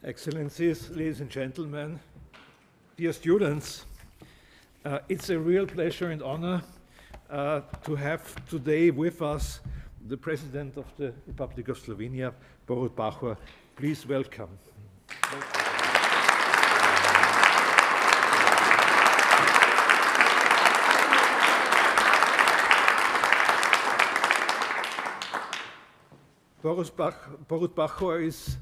Excellencies, ladies and gentlemen, dear students, it's a real pleasure and honor to have today with us the President of the Republic of Slovenia, Borut Pahor. Please welcome. Borut Pahor is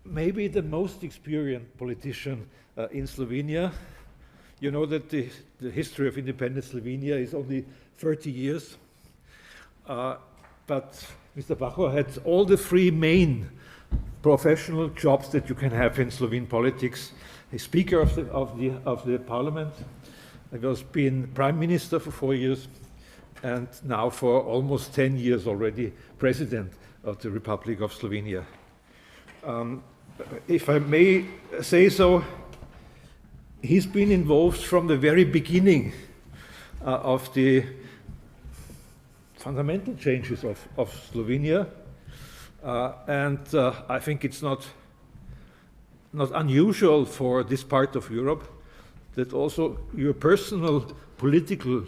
maybe the most experienced politician in Slovenia. You know that the history of independent Slovenia is only 30 years. But Mr. Pahor had all the three main professional jobs that you can have in Slovene politics. He's Speaker of the Parliament. He was been Prime Minister for 4 years, and now for almost 10 years already President of the Republic of Slovenia. If I may say so, he's been involved from the very beginning of the fundamental changes of Slovenia, and I think it's not unusual for this part of Europe that also your personal political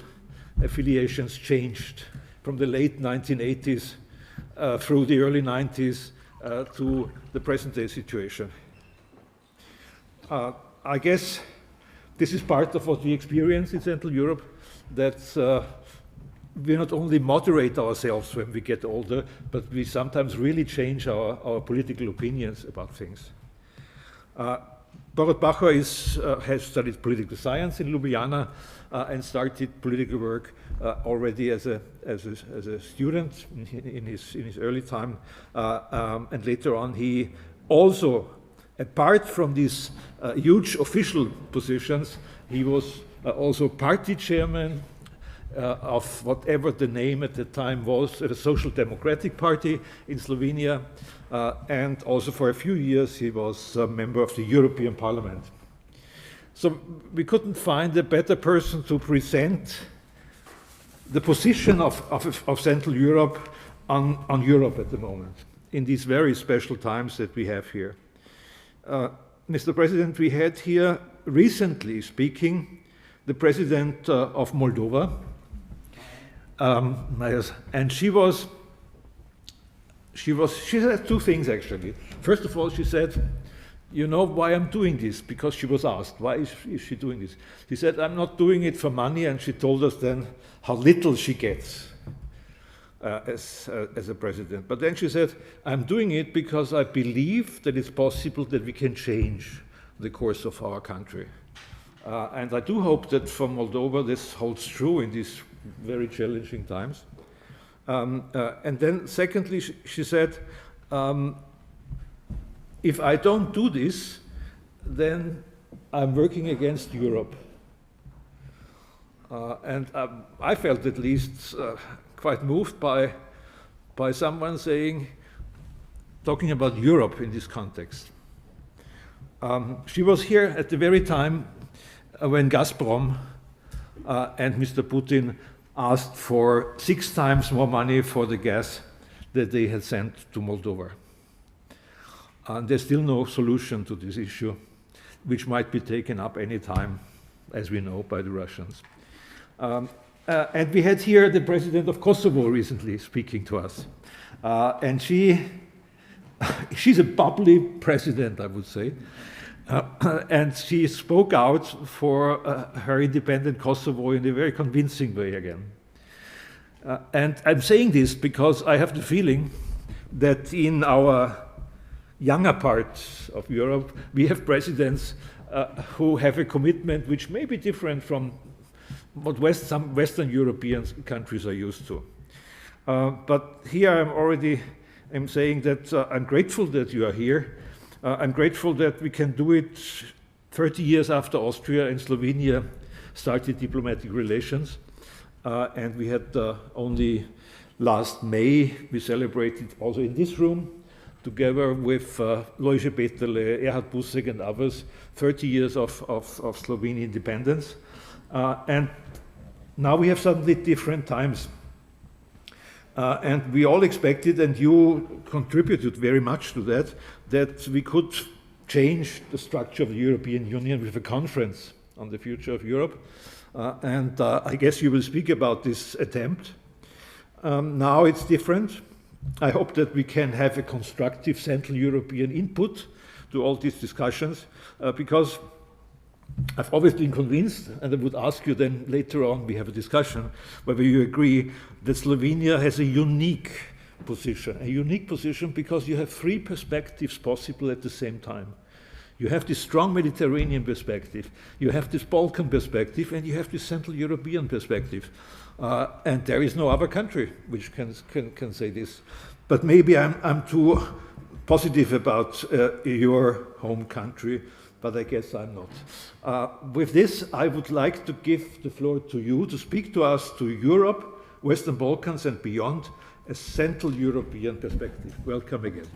affiliations changed from the late 1980s through the early 90s to the present-day situation. I guess this is part of what we experience in Central Europe, that we not only moderate ourselves when we get older, but we sometimes really change our political opinions about things. Borut Pahor has studied political science in Ljubljana and started political work already as a student in his early time, and later on he also, apart from these huge official positions, he was also party chairman of whatever the name at the time was, the Social Democratic Party in Slovenia, and also for a few years he was a member of the European Parliament. So we couldn't find a better person to present the position of Central Europe on Europe at the moment, in these very special times that we have here. Mr. President, we had here recently speaking the President of Moldova, and she said two things actually. First of all, she said, "You know why I'm doing this?" Because she was asked, why is she doing this? She said, "I'm not doing it for money," and she told us then how little she gets as a president. But then she said, "I'm doing it because I believe that it's possible that we can change the course of our country." And I do hope that for Moldova this holds true in these very challenging times. And then secondly, she said, if I don't do this, then I'm working against Europe. And I felt at least quite moved by someone talking about Europe in this context. She was here at the very time when Gazprom and Mr. Putin asked for 6 times more money for the gas that they had sent to Moldova. And there's still no solution to this issue, which might be taken up any time, as we know, by the Russians. And we had here the president of Kosovo recently speaking to us. And she's a bubbly president, I would say. And she spoke out for her independent Kosovo in a very convincing way again. And I'm saying this because I have the feeling that in our younger parts of Europe, we have presidents who have a commitment which may be different from what some Western European countries are used to. But here I'm saying that I'm grateful that you are here. I'm grateful that we can do it 30 years after Austria and Slovenia started diplomatic relations. And we had only last May, we celebrated also in this room, together with Lojze Peterle, Erhard Busek and others, 30 years of Slovenian independence. And now we have suddenly different times. And we all expected, and you contributed very much to that, that we could change the structure of the European Union with a conference on the future of Europe. And I guess you will speak about this attempt. Now it's different. I hope that we can have a constructive Central European input to all these discussions, because I've always been convinced, and I would ask you then later on, we have a discussion, whether you agree that Slovenia has a unique position because you have three perspectives possible at the same time. You have this strong Mediterranean perspective, you have this Balkan perspective, and you have this Central European perspective. And there is no other country which can say this. But maybe I'm too positive about your home country, but I guess I'm not. With this, I would like to give the floor to you to speak to us to Europe, Western Balkans and beyond, a Central European perspective. Welcome again.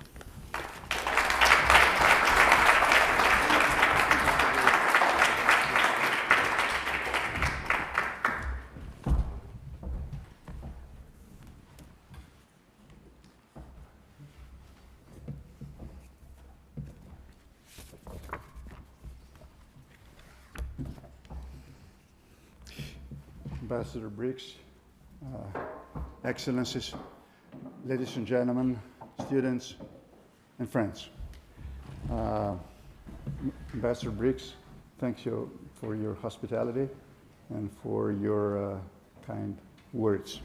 Ambassador Brix, Excellencies, ladies and gentlemen, students and friends. Ambassador Brix, thank you for your hospitality and for your kind words.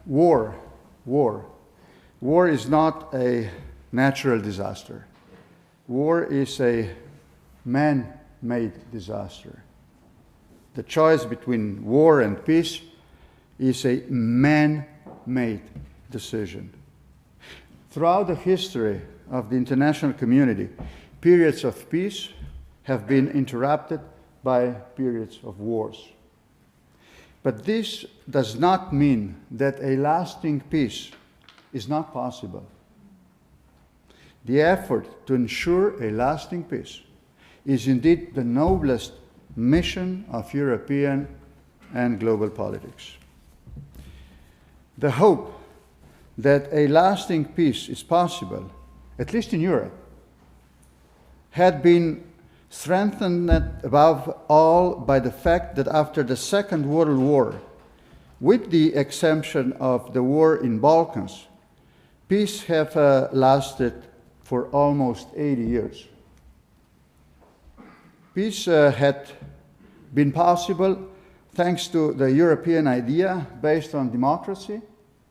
War is not a natural disaster. War is a man-made disaster. The choice between war and peace is a man-made decision. Throughout the history of the international community, periods of peace have been interrupted by periods of wars. But this does not mean that a lasting peace is not possible. The effort to ensure a lasting peace is indeed the noblest mission of European and global politics. The hope that a lasting peace is possible, at least in Europe, had been strengthened above all by the fact that after the Second World War, with the exception of the war in Balkans, peace have lasted for almost 80 years. Peace had been possible thanks to the European idea based on democracy,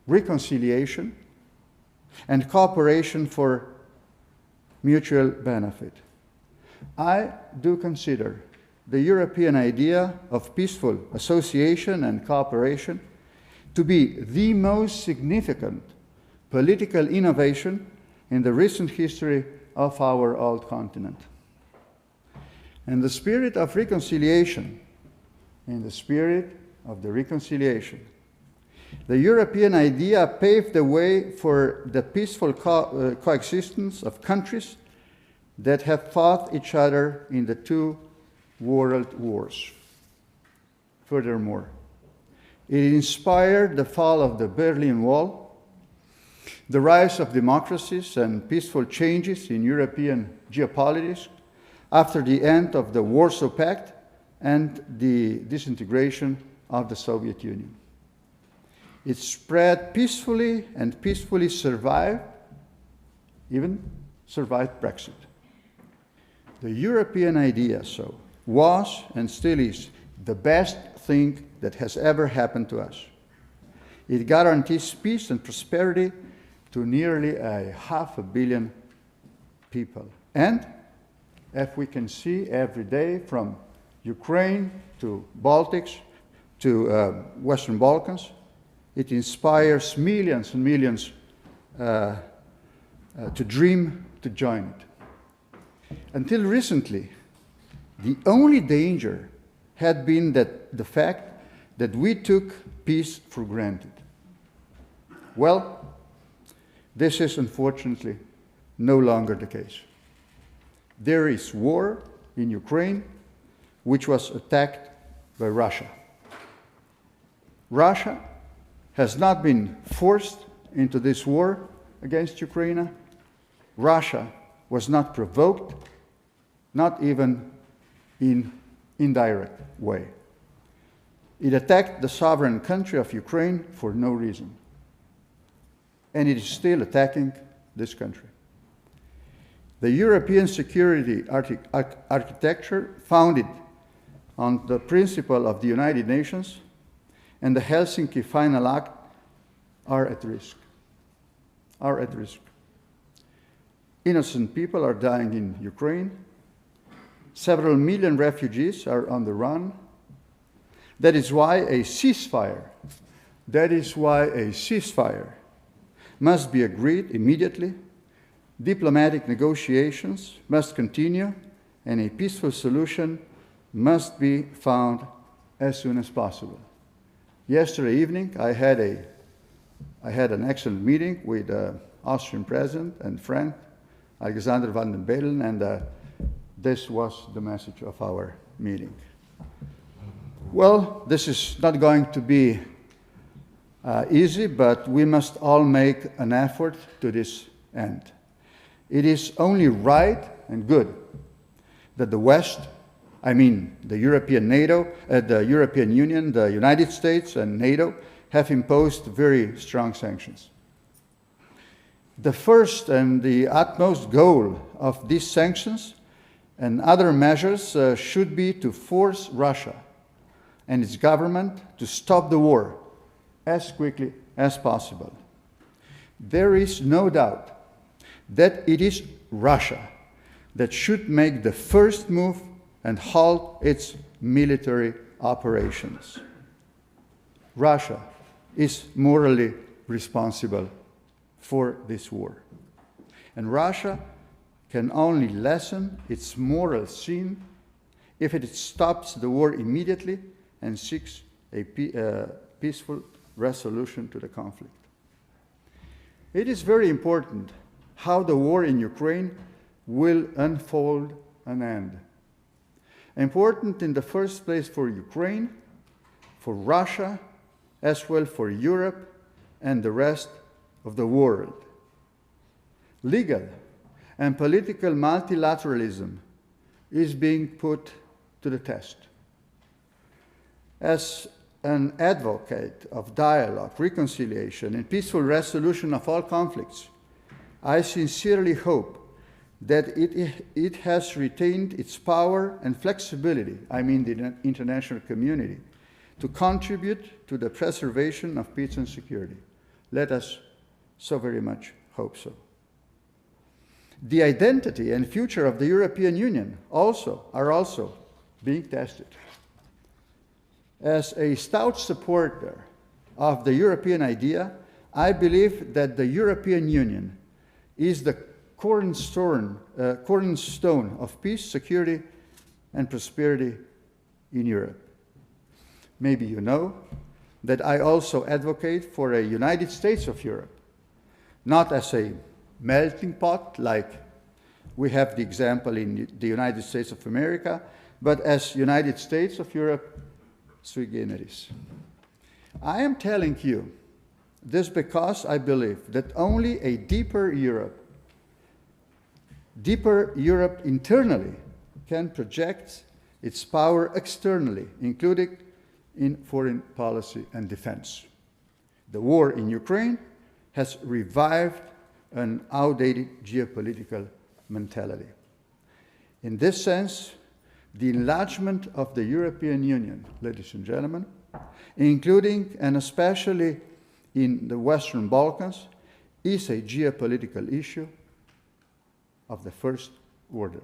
reconciliation, and cooperation for mutual benefit. I do consider the European idea of peaceful association and cooperation to be the most significant political innovation in the recent history of our old continent. In the spirit of reconciliation, the European idea paved the way for the peaceful coexistence of countries that have fought each other in the two world wars. Furthermore, it inspired the fall of the Berlin Wall, the rise of democracies and peaceful changes in European geopolitics after the end of the Warsaw Pact and the disintegration of the Soviet Union. It spread peacefully and peacefully survived, even survived Brexit. The European idea, so, was and still is the best thing that has ever happened to us. It guarantees peace and prosperity to nearly 500 million people. And, as we can see every day from Ukraine to Baltics to Western Balkans, it inspires millions and millions to dream to join it. Until recently, the only danger had been that the fact that we took peace for granted. Well, this is unfortunately no longer the case. There is war in Ukraine, which was attacked by Russia. Russia has not been forced into this war against Ukraine. Russia was not provoked, not even in indirect way. It attacked the sovereign country of Ukraine for no reason. And it is still attacking this country. The European security architecture, founded on the principle of the United Nations and the Helsinki Final Act, are at risk. Innocent people are dying in Ukraine. Several million refugees are on the run. That is why a ceasefire must be agreed immediately. Diplomatic negotiations must continue, and a peaceful solution must be found as soon as possible. Yesterday evening, I had an excellent meeting with the Austrian president and friend, Alexander Van den Bellen, and this was the message of our meeting. Well, this is not going to be easy, but we must all make an effort to this end. It is only right and good that the West, I mean the European Union, the United States and NATO, have imposed very strong sanctions. The first and the utmost goal of these sanctions and other measures should be to force Russia and its government to stop the war as quickly as possible. There is no doubt that it is Russia that should make the first move and halt its military operations. Russia is morally responsible for this war. And Russia can only lessen its moral sin if it stops the war immediately and seeks a peaceful resolution to the conflict. It is very important how the war in Ukraine will unfold and end. Important in the first place for Ukraine, for Russia, as well for Europe and the rest of the world. Legal and political multilateralism is being put to the test. As an advocate of dialogue, reconciliation, and peaceful resolution of all conflicts, I sincerely hope that it has retained its power and flexibility, I mean the international community, to contribute to the preservation of peace and security. Let us so very much hope so. The identity and future of the European Union are also being tested. As a stout supporter of the European idea, I believe that the European Union is the cornerstone of peace, security, and prosperity in Europe. Maybe you know that I also advocate for a United States of Europe, not as a melting pot like we have the example in the United States of America, but as United States of Europe sui generis. I am telling you this because I believe that only a deeper Europe internally can project its power externally, including in foreign policy and defense. The war in Ukraine has revived an outdated geopolitical mentality. In this sense, the enlargement of the European Union, ladies and gentlemen, including and especially in the Western Balkans, is a geopolitical issue of the first order.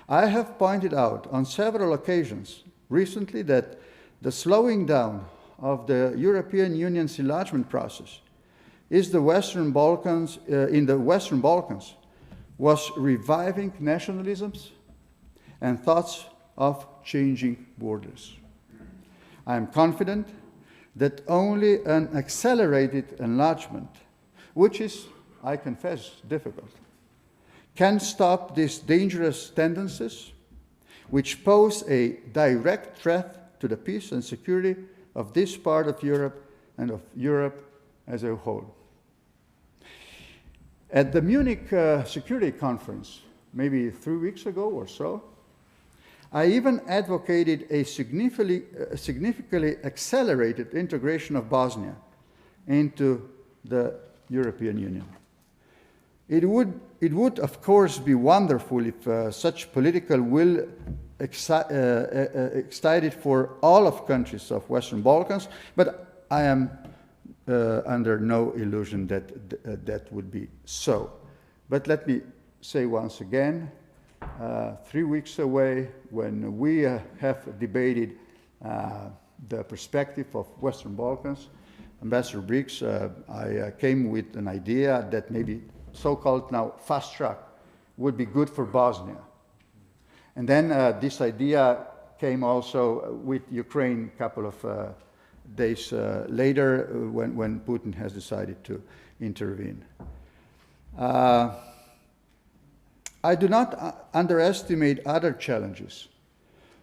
I have pointed out on several occasions recently that the slowing down of the European Union's enlargement process in the Western Balkans was reviving nationalisms and thoughts of changing borders. I am confident that only an accelerated enlargement, which is, I confess, difficult, can stop these dangerous tendencies which pose a direct threat to the peace and security of this part of Europe and of Europe as a whole. At the Munich Security Conference, maybe 3 weeks ago or so, I even advocated a significantly accelerated integration of Bosnia into the European Union. It would of course be wonderful if such political will excited for all of countries of Western Balkans, but I am under no illusion that that would be so. But let me say once again, 3 weeks away, when we have debated the perspective of Western Balkans, Ambassador Brix, I came with an idea that maybe so-called now fast track would be good for Bosnia. And then this idea came also with Ukraine a couple of days later when Putin has decided to intervene. I do not underestimate other challenges,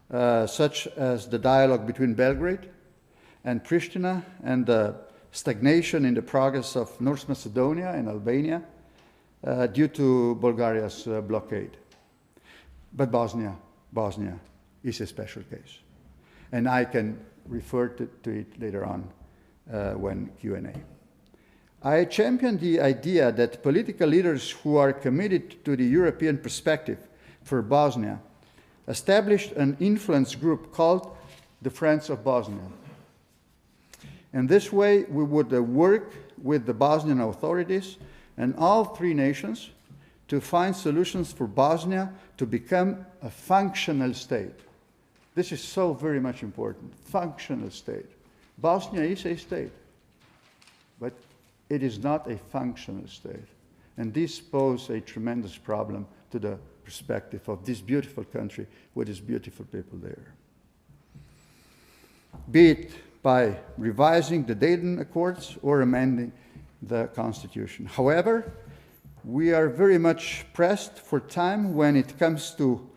such as the dialogue between Belgrade and Pristina and the stagnation in the progress of North Macedonia and Albania due to Bulgaria's blockade. But Bosnia is a special case. And I can refer to it later on when Q&A. I champion the idea that political leaders who are committed to the European perspective for Bosnia established an influence group called the Friends of Bosnia. In this way, we would work with the Bosnian authorities and all three nations to find solutions for Bosnia to become a functional state. This is so very much important, functional state. Bosnia is a state, but it is not a functional state. And this poses a tremendous problem to the perspective of this beautiful country with its beautiful people there. Be it by revising the Dayton Accords or amending the Constitution. However, we are very much pressed for time when it comes to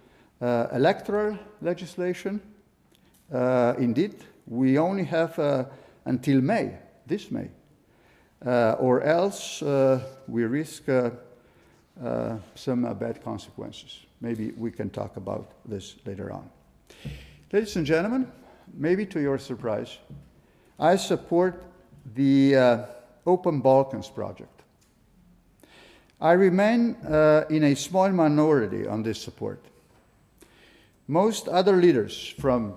electoral legislation. Indeed, we only have until May, this May, or else we risk some bad consequences. Maybe we can talk about this later on. Ladies and gentlemen, maybe to your surprise, I support the Open Balkans project. I remain in a small minority on this support. Most other leaders from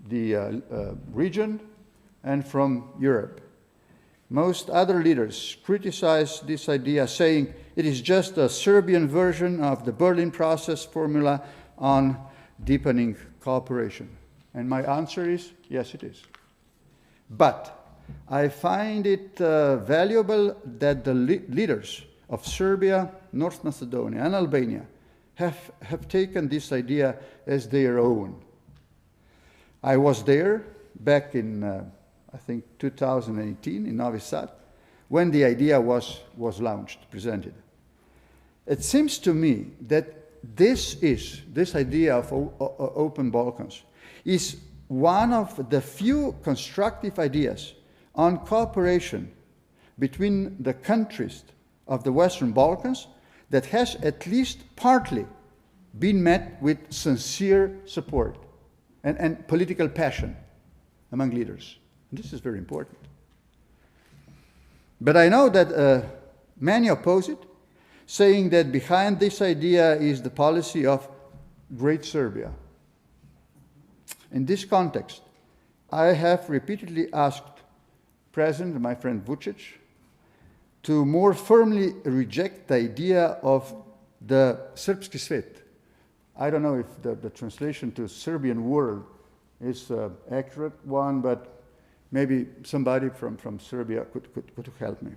the region and from Europe, most other leaders criticize this idea, saying it is just a Serbian version of the Berlin process formula on deepening cooperation. And my answer is, yes, it is. But I find it valuable that the leaders of Serbia, North Macedonia, and Albania have taken this idea as their own. I was there back in, I think, 2018 in Novi Sad, when the idea was launched, presented. It seems to me that this idea of Open Balkans is one of the few constructive ideas on cooperation between the countries of the Western Balkans that has at least partly been met with sincere support and political passion among leaders. And this is very important. But I know that many oppose it, saying that behind this idea is the policy of Great Serbia. In this context, I have repeatedly asked President, my friend Vučić, to more firmly reject the idea of the Srpski svet. I don't know if the translation to Serbian world is an accurate one, but maybe somebody from Serbia could help me.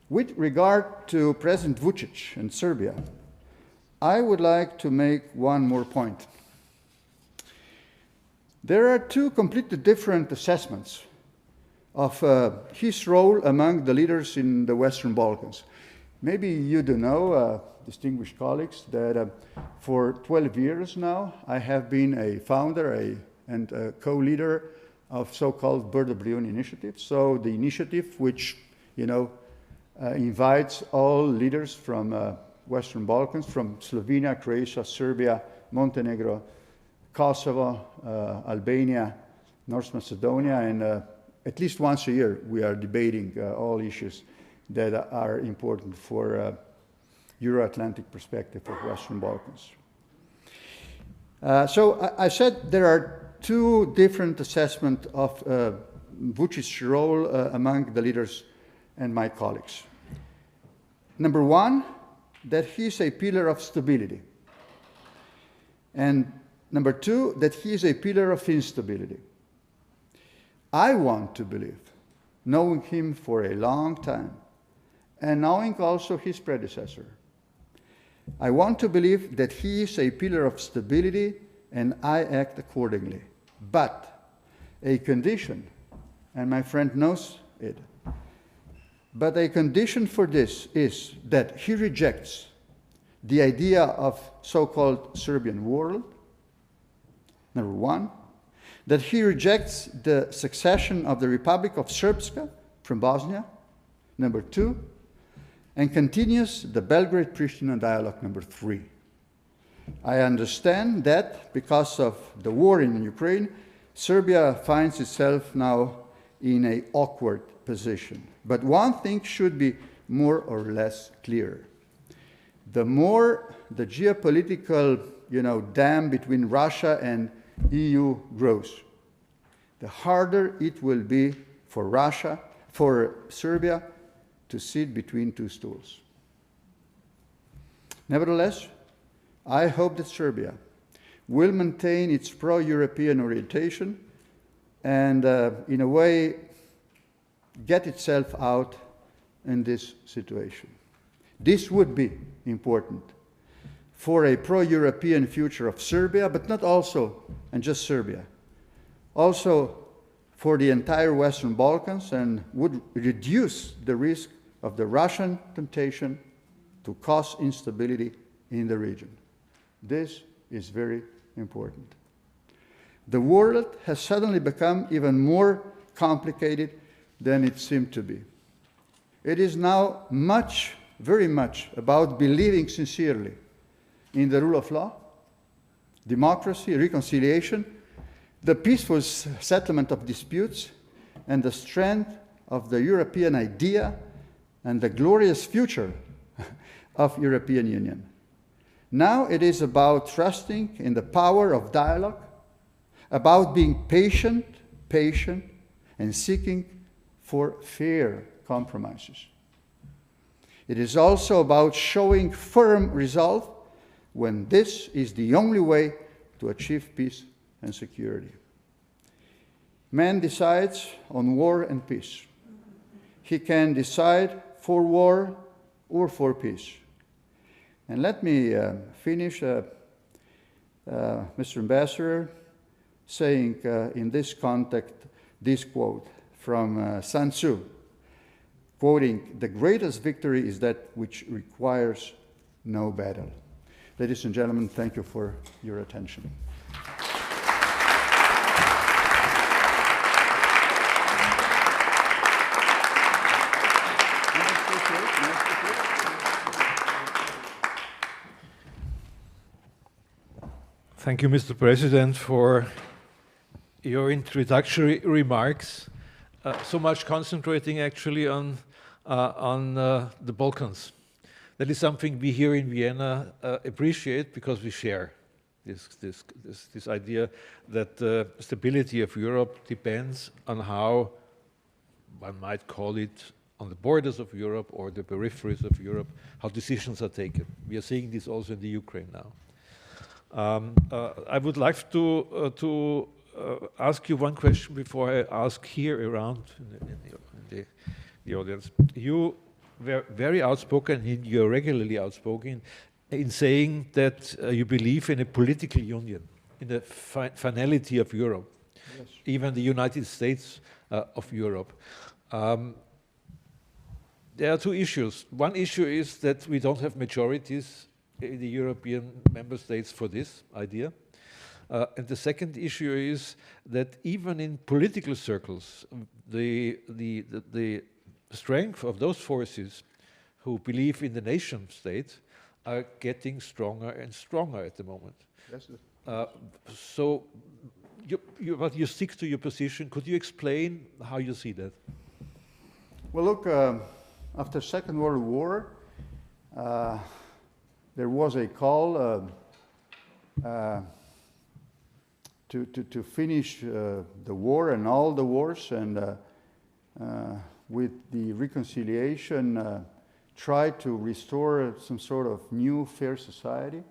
With regard to President Vučić and Serbia, I would like to make one more point. There are two completely different assessments of his role among the leaders in the Western Balkans. Maybe you do know, distinguished colleagues, that for 12 years now I have been a founder and a co-leader of so-called Bird of Lion initiative. So the initiative which, invites all leaders from Western Balkans, from Slovenia, Croatia, Serbia, Montenegro, Kosovo, Albania, North Macedonia, and at least once a year we are debating all issues that are important for Euro-Atlantic perspective of Western Balkans. So I said there are two different assessments of Vucic's role among the leaders and my colleagues. Number one, that he is a pillar of stability. And number two, that he is a pillar of instability. I want to believe, knowing him for a long time, and knowing also his predecessor, I want to believe that he is a pillar of stability and I act accordingly. But a condition, and my friend knows it, but a condition for this is that he rejects the idea of so-called Serbian world, number one, that he rejects the succession of the Republic of Srpska from Bosnia, number two, and continues the Belgrade-Pristina dialogue, number three. I understand that because of the war in Ukraine, Serbia finds itself now in an awkward position. But one thing should be more or less clear. The more the geopolitical, dam between Russia and EU grows, the harder it will be for Serbia to sit between two stools. Nevertheless, I hope that Serbia will maintain its pro-European orientation and, in a way, get itself out in this situation. This would be important for a pro-European future of Serbia, but not also, and just Serbia, also for the entire Western Balkans, and would reduce the risk of the Russian temptation to cause instability in the region. This is very important. The world has suddenly become even more complicated than it seemed to be. It is now very much about believing sincerely in the rule of law, democracy, reconciliation, the peaceful settlement of disputes, and the strength of the European idea and the glorious future of European Union. Now it is about trusting in the power of dialogue, about being patient, and seeking for fair compromises. It is also about showing firm resolve when this is the only way to achieve peace and security. Man decides on war and peace. He can decide for war or for peace. And let me finish, Mr. Ambassador, saying in this context this quote from Sun Tzu, quoting, "The greatest victory is that which requires no battle." Ladies and gentlemen, thank you for your attention. Thank you, Mr. President, for your introductory remarks, so much concentrating actually on the Balkans. That is something we here in Vienna appreciate because we share this idea that the stability of Europe depends on how, one might call it, on the borders of Europe or the peripheries of Europe, how decisions are taken. We are seeing this also in the Ukraine now. I would like to ask you one question before I ask here around in the audience. You were very outspoken, and you're regularly outspoken in saying that you believe in a political union, in the finality of Europe, yes. Even the United States of Europe. There are two issues. One issue is that we don't have majorities in the European member states for this idea. And the second issue is that even in political circles, the strength of those forces who believe in the nation state are getting stronger and stronger at the moment. Yes. So, but you stick to your position. Could you explain how you see that? Well, look, after Second World War, there was a call to finish the war and all the wars, and with the reconciliation, try to restore some sort of new fair society.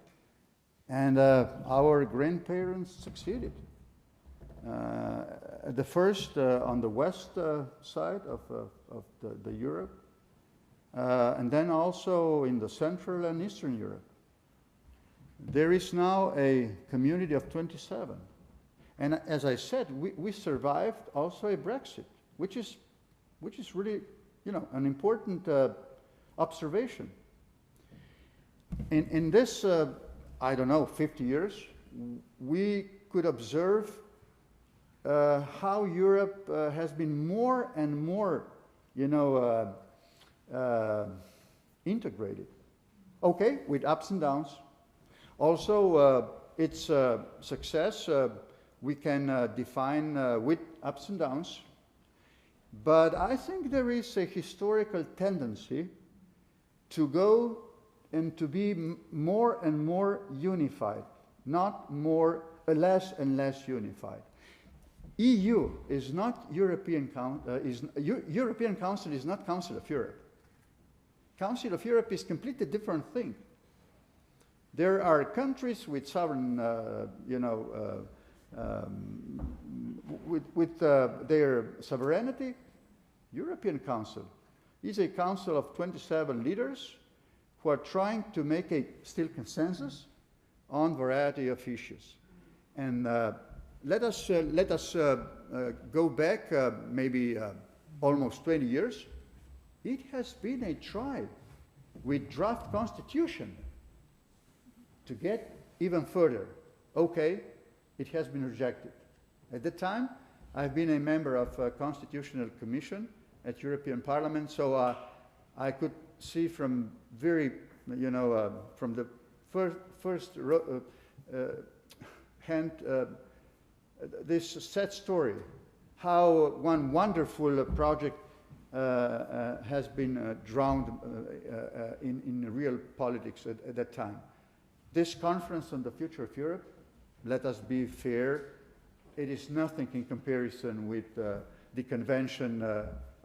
And our grandparents succeeded. The first on the west side of the Europe, and then also in the Central and Eastern Europe. There is now a community of 27. And as I said, we survived also a Brexit, which is really, an important observation. In this, 50 years, we could observe how Europe has been more and more, integrated. Okay, with ups and downs. Also, its success we can define with ups and downs. But I think there is a historical tendency to go and to be more and more unified, not less and less unified. EU is not European Council is not Council of Europe. Council of Europe is completely different thing. There are countries with sovereign, with their sovereignty. European Council is a council of 27 leaders who are trying to make a still consensus on variety of issues. And let us go back maybe almost 20 years. It has been a try with draft constitution to get even further. Okay, it has been rejected. At the time, I've been a member of a constitutional commission at European Parliament, so I could see from from the first hand this sad story, how one wonderful project has been drowned in real politics at that time. This conference on the future of Europe, let us be fair, it is nothing in comparison with the convention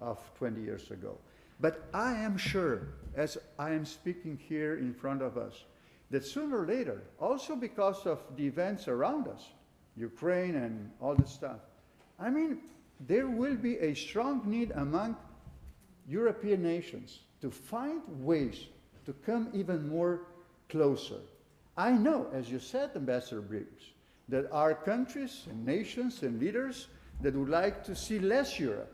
of 20 years ago. But I am sure, as I am speaking here in front of us, that sooner or later, also because of the events around us, Ukraine and all this stuff, there will be a strong need among European nations to find ways to come even more closer. I know, as you said, Ambassador Brix, that are countries and nations and leaders that would like to see less Europe.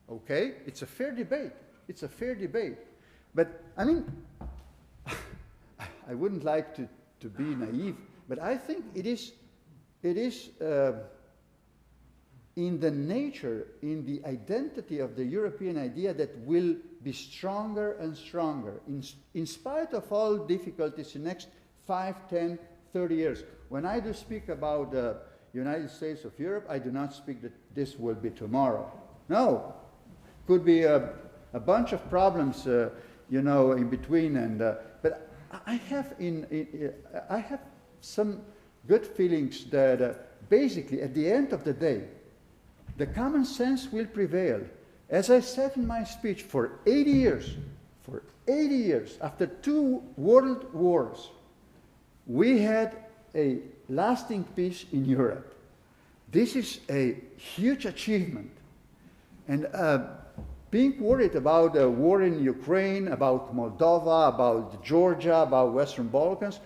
Okay, it's a fair debate. It's a fair debate. But I wouldn't like to be naive, but I think it is in the nature, in the identity of the European idea that will be stronger and stronger in spite of all difficulties in the next 5, 10, 30 years. When I do speak about the United States of Europe, I do not speak that this will be tomorrow. No, could be a bunch of problems, in between. And but I have some good feelings that basically, at the end of the day, the common sense will prevail. As I said in my speech, for 80 years, after 2 world wars, we had a lasting peace in Europe. This is a huge achievement. And being worried about a war in Ukraine, about Moldova, about Georgia, about Western Balkans,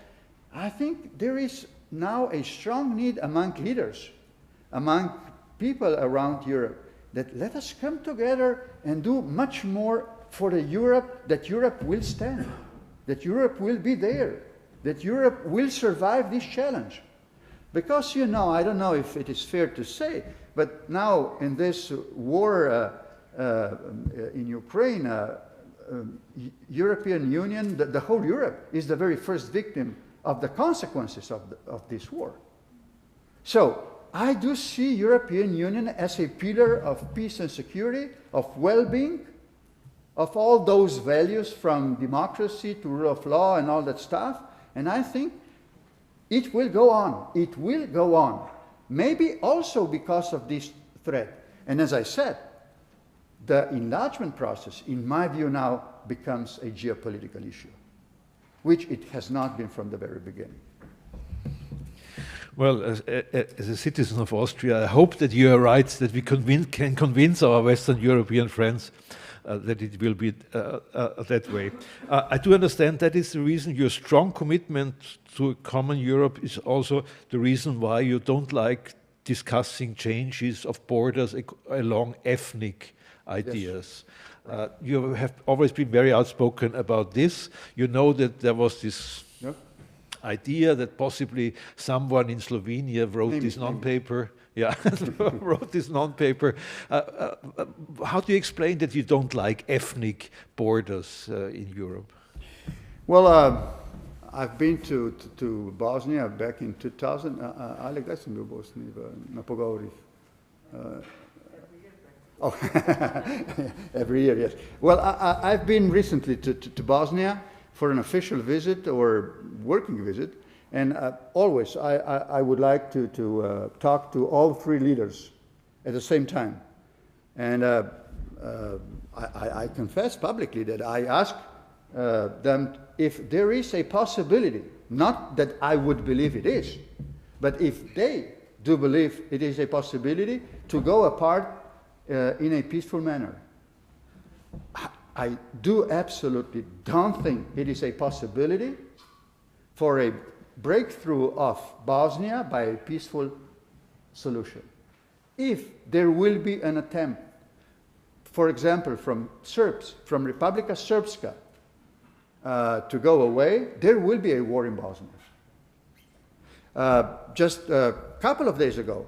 I think there is now a strong need among leaders, among people around Europe, that let us come together and do much more for the Europe, that Europe will stand, that Europe will be there, that Europe will survive this challenge. Because, you know, I don't know if it is fair to say, but now in this war in Ukraine, European Union, the whole Europe is the very first victim of the consequences of this war. So I do see European Union as a pillar of peace and security, of well-being, of all those values from democracy to rule of law and all that stuff. And I think it will go on. It will go on. Maybe also because of this threat. And as I said, the enlargement process, in my view now, becomes a geopolitical issue, which it has not been from the very beginning. Well, as a citizen of Austria, I hope that you are right, that we can convince our Western European friends that it will be that way. I do understand that is the reason your strong commitment to a common Europe is also the reason why you don't like discussing changes of borders along ethnic ideas. Yes. You have always been very outspoken about this. You know that there was this idea that possibly someone in Slovenia wrote this non-paper. Yeah, wrote this non-paper. How do you explain that you don't like ethnic borders in Europe? Well, I've been to Bosnia back in 2000. Ali, kdaj sem bil v Bosni na pogovorih? Oh, every year, yes. Well, I've been recently to Bosnia for an official visit or working visit, and always I would like to talk to all three leaders at the same time. And I confess publicly that I asked them if there is a possibility, not that I would believe it is, but if they do believe it is a possibility to go apart in a peaceful manner. I do absolutely don't think it is a possibility for a breakthrough of Bosnia by a peaceful solution. If there will be an attempt, for example, from Serbs, from Republika Srpska, to go away, there will be a war in Bosnia. Just a couple of days ago,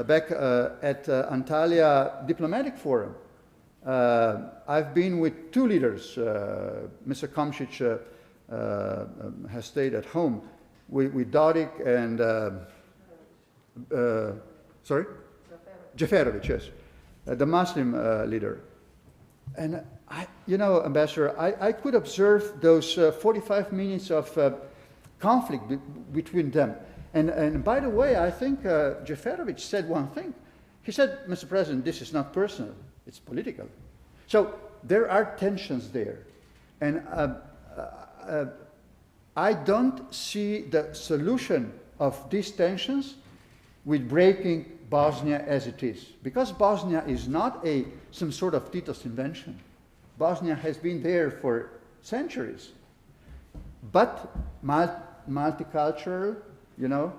back at Antalya Diplomatic Forum, I've been with two leaders. Mr. Komšić has stayed at home with Dodik and Džeferović, yes, the Muslim leader. And you know, Ambassador, I could observe those 45 minutes of conflict between them. And by the way, I think Džeferović said one thing. He said, Mr. President, this is not personal, it's political. So there are tensions there. And I don't see the solution of these tensions with breaking Bosnia as it is. Because Bosnia is not some sort of Tito's invention. Bosnia has been there for centuries. But multicultural, you know,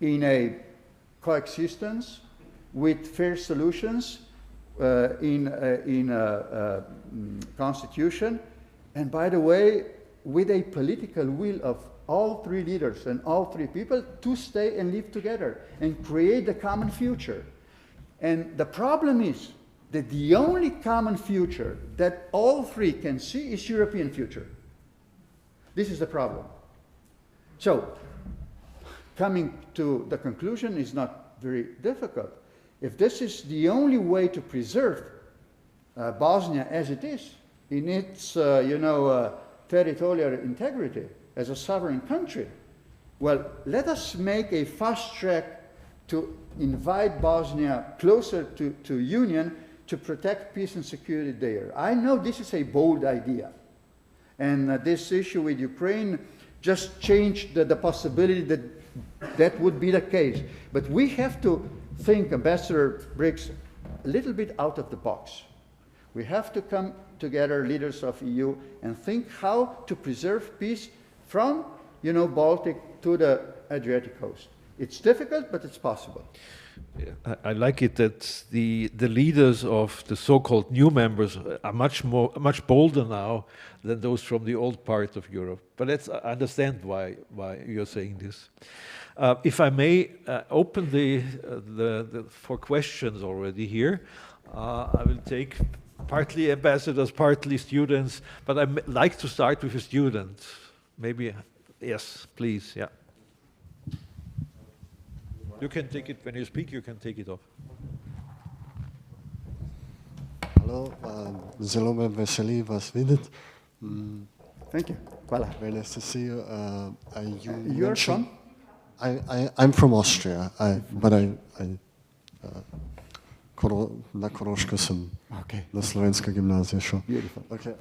in a coexistence with fair solutions in a constitution, and by the way, with a political will of all three leaders and all three people to stay and live together and create a common future. And the problem is that the only common future that all three can see is European future. This is the problem. So, coming to the conclusion is not very difficult. If this is the only way to preserve Bosnia as it is, in its, territorial integrity as a sovereign country, well, let us make a fast track to invite Bosnia closer to union to protect peace and security there. I know this is a bold idea. And this issue with Ukraine just changed the possibility that that would be the case. But we have to think, Ambassador Brix, a little bit out of the box. We have to come together, leaders of EU, and think how to preserve peace from, Baltic to the Adriatic coast. It's difficult, but it's possible. I like it that the leaders of the so-called new members are much bolder now than those from the old part of Europe. But I understand why you're saying this. If I may open the for questions already here, I will take partly ambassadors, partly students, but I'd like to start with a student. Maybe, yes, please, yeah. You can take it, when you speak, you can take it off. Hallo, zelo me veseli vas videti. Thank you. Hvala. Very nice to see you. You're from? I'm from Austria, but na Koroško sem, na slovenska gimnazija šel. Beautiful. Okay,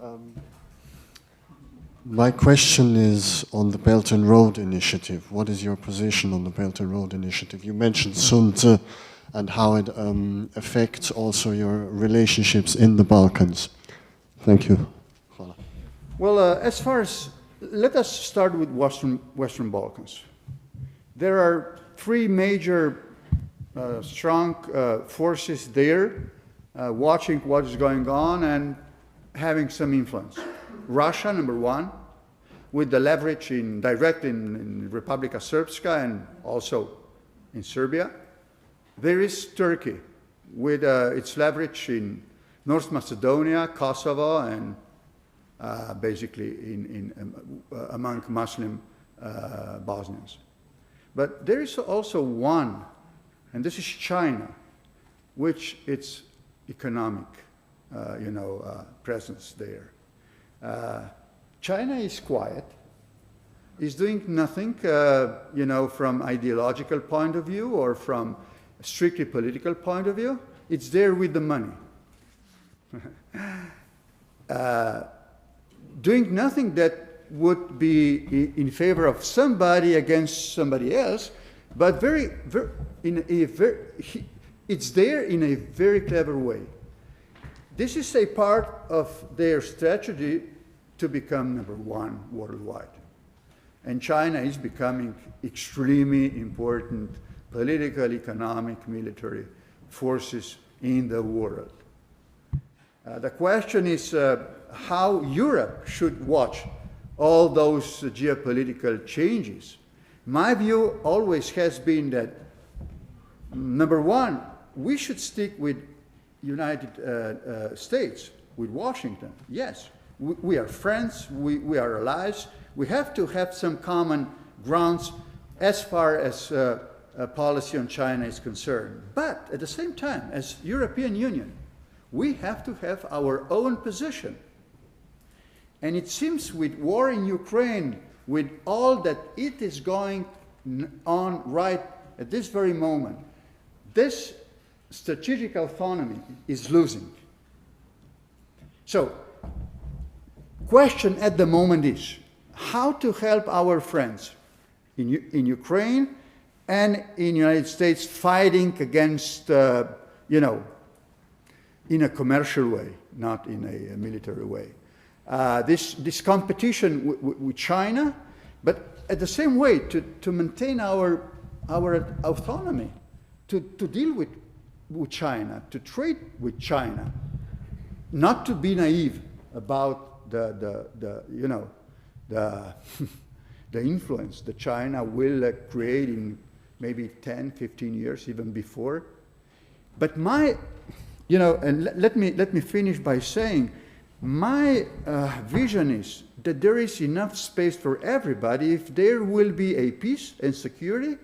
my question is on the Belt and Road Initiative. What is your position on the Belt and Road Initiative? You mentioned Sun Tzu and how it affects also your relationships in the Balkans. Thank you. Well, as far as, let us start with Western Balkans. There are three major strong forces there watching what is going on and having some influence. Russia, number one, with the leverage direct in Republika Srpska and also in Serbia. There is Turkey with its leverage in North Macedonia, Kosovo, and basically among Muslim Bosnians. But there is also one, and this is China, which its economic, presence there. China is quiet, is doing nothing, from ideological point of view or from a strictly political point of view. It's there with the money. Doing nothing that would be in favor of somebody against somebody else, but it's there in a very clever way. This is a part of their strategy to become number one worldwide. And China is becoming extremely important political, economic, military forces in the world. The question is how Europe should watch all those geopolitical changes. My view always has been that, number one, we should stick with United States, with Washington. Yes, we are friends, we are allies. We have to have some common grounds as far as policy on China is concerned. But at the same time, as European Union, we have to have our own position. And it seems with war in Ukraine, with all that it is going on right at this very moment, this strategic autonomy is losing. So, question at the moment is how to help our friends in Ukraine and in the United States fighting against, in a commercial way, not in a military way. This competition with China, but at the same way to maintain our autonomy, to deal with China, to trade with China, not to be naive about the influence that China will create in maybe 10, 15 years, even before. But and let me finish by saying, my vision is that there is enough space for everybody if there will be a peace and security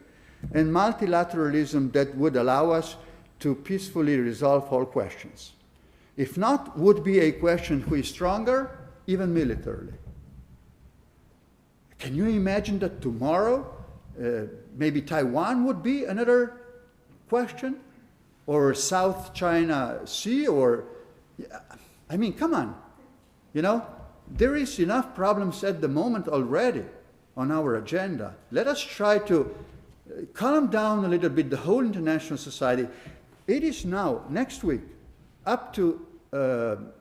and multilateralism that would allow us to peacefully resolve all questions. If not, would be a question who is stronger, even militarily. Can you imagine that tomorrow, maybe Taiwan would be another question? Or South China Sea, or, I mean, come on. There is enough problems at the moment already on our agenda. Let us try to calm down a little bit the whole international society. It is now, next week, up to,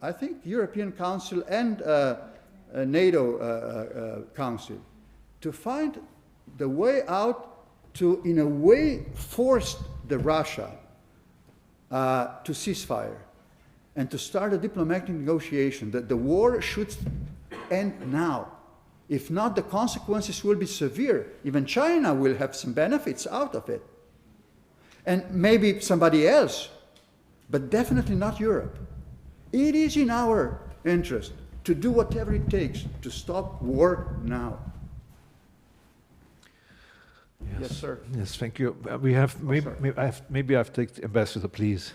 I think, European Council and NATO Council to find the way out to, in a way, force the Russia to ceasefire and to start a diplomatic negotiation, that the war should end now. If not, the consequences will be severe. Even China will have some benefits out of it. And maybe somebody else, but definitely not Europe. It is in our interest to do whatever it takes to stop war now. Yes, sir. Yes, thank you. We have, maybe I've taken Ambassador, please.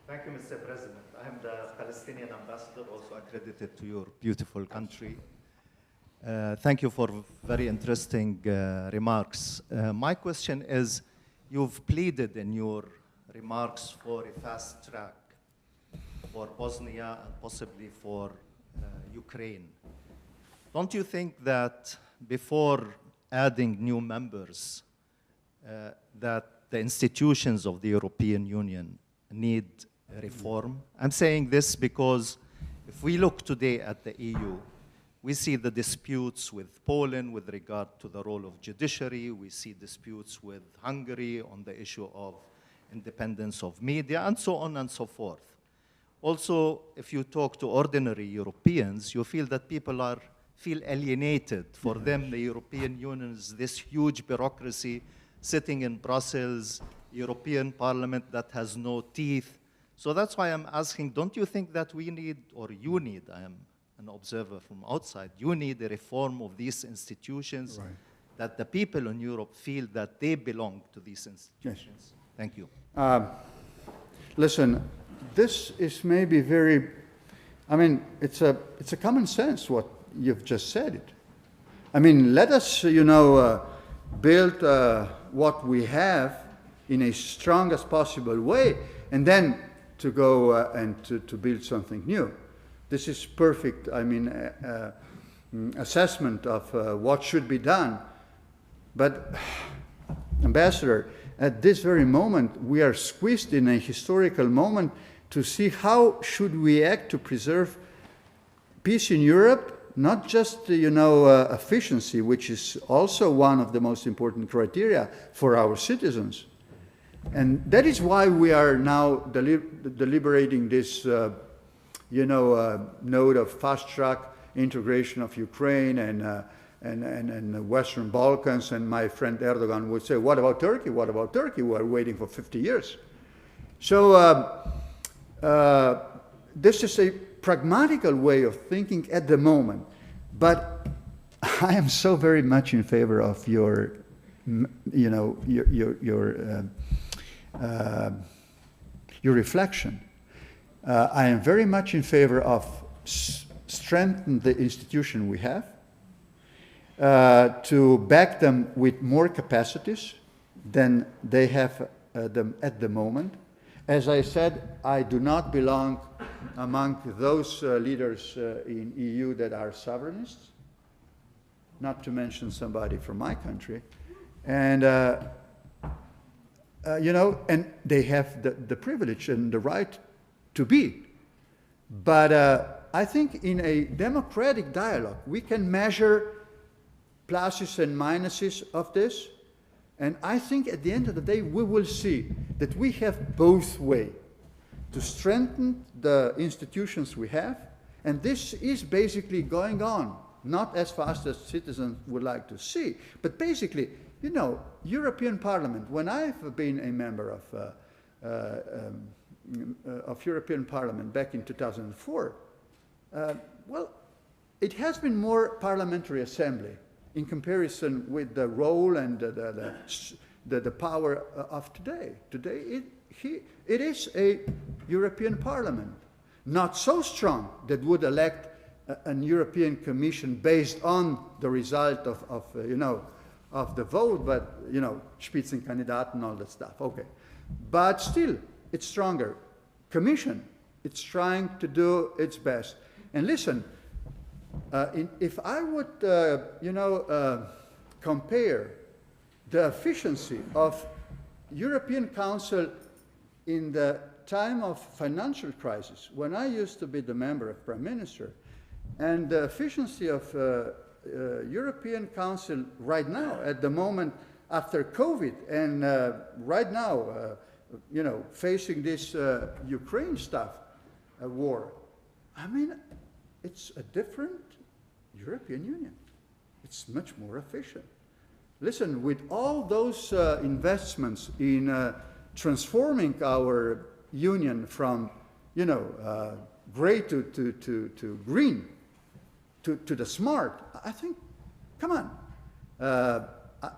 Thank you, Mr. President. I am the Palestinian ambassador, also accredited to your beautiful country. Thank you for very interesting remarks. My question is, you've pleaded in your remarks for a fast track for Bosnia and possibly for Ukraine. Don't you think that before adding new members, that the institutions of the European Union need reform? I'm saying this because if we look today at the EU, we see the disputes with Poland with regard to the role of judiciary. We see disputes with Hungary on the issue of independence of media, and so on and so forth. Also, if you talk to ordinary Europeans, you feel that people feel alienated. For them, the European Union is this huge bureaucracy sitting in Brussels, European Parliament that has no teeth. So that's why I'm asking, don't you think that we need, or you need, I am an observer from outside, you need a reform of these institutions, right, that the people in Europe feel that they belong to these institutions? Yes. Thank you. Listen, this is maybe very, I mean, it's a common sense what you've just said it. I mean, let us, build what we have in a strongest possible way, and then to go and to build something new. This is perfect, I mean, assessment of what should be done. But, Ambassador, at this very moment, we are squeezed in a historical moment to see how should we act to preserve peace in Europe, not just, efficiency, which is also one of the most important criteria for our citizens. And that is why we are now deliberating this, note of fast-track integration of Ukraine and the Western Balkans. And my friend Erdogan would say, what about Turkey? What about Turkey? We are waiting for 50 years. So this is a pragmatical way of thinking at the moment. But I am so very much in favor of your reflection. I am very much in favor of strengthen the institution we have, to back them with more capacities than they have them at the moment. As I said, I do not belong among those leaders in EU that are sovereignists, not to mention somebody from my country. And, and they have the privilege and the right to be. But I think in a democratic dialogue, we can measure pluses and minuses of this. And I think at the end of the day, we will see that we have both ways to strengthen the institutions we have. And this is basically going on, not as fast as citizens would like to see, but basically, European Parliament, when I've been a member of European Parliament back in 2004, it has been more parliamentary assembly in comparison with the role and the power of today. Today, it is a European Parliament, not so strong that would elect an European Commission based on the result of the vote, but, Spitzenkandidaten and all that stuff, okay. But still, it's stronger. Commission, it's trying to do its best. And listen, if I would, compare the efficiency of European Council in the time of financial crisis, when I used to be the member of Prime Minister, and the efficiency of European Council right now, at the moment after COVID, and right now, facing this Ukraine stuff, war. I mean, it's a different European Union. It's much more efficient. Listen, with all those investments in transforming our union from, gray to green, to the smart, I think, come on.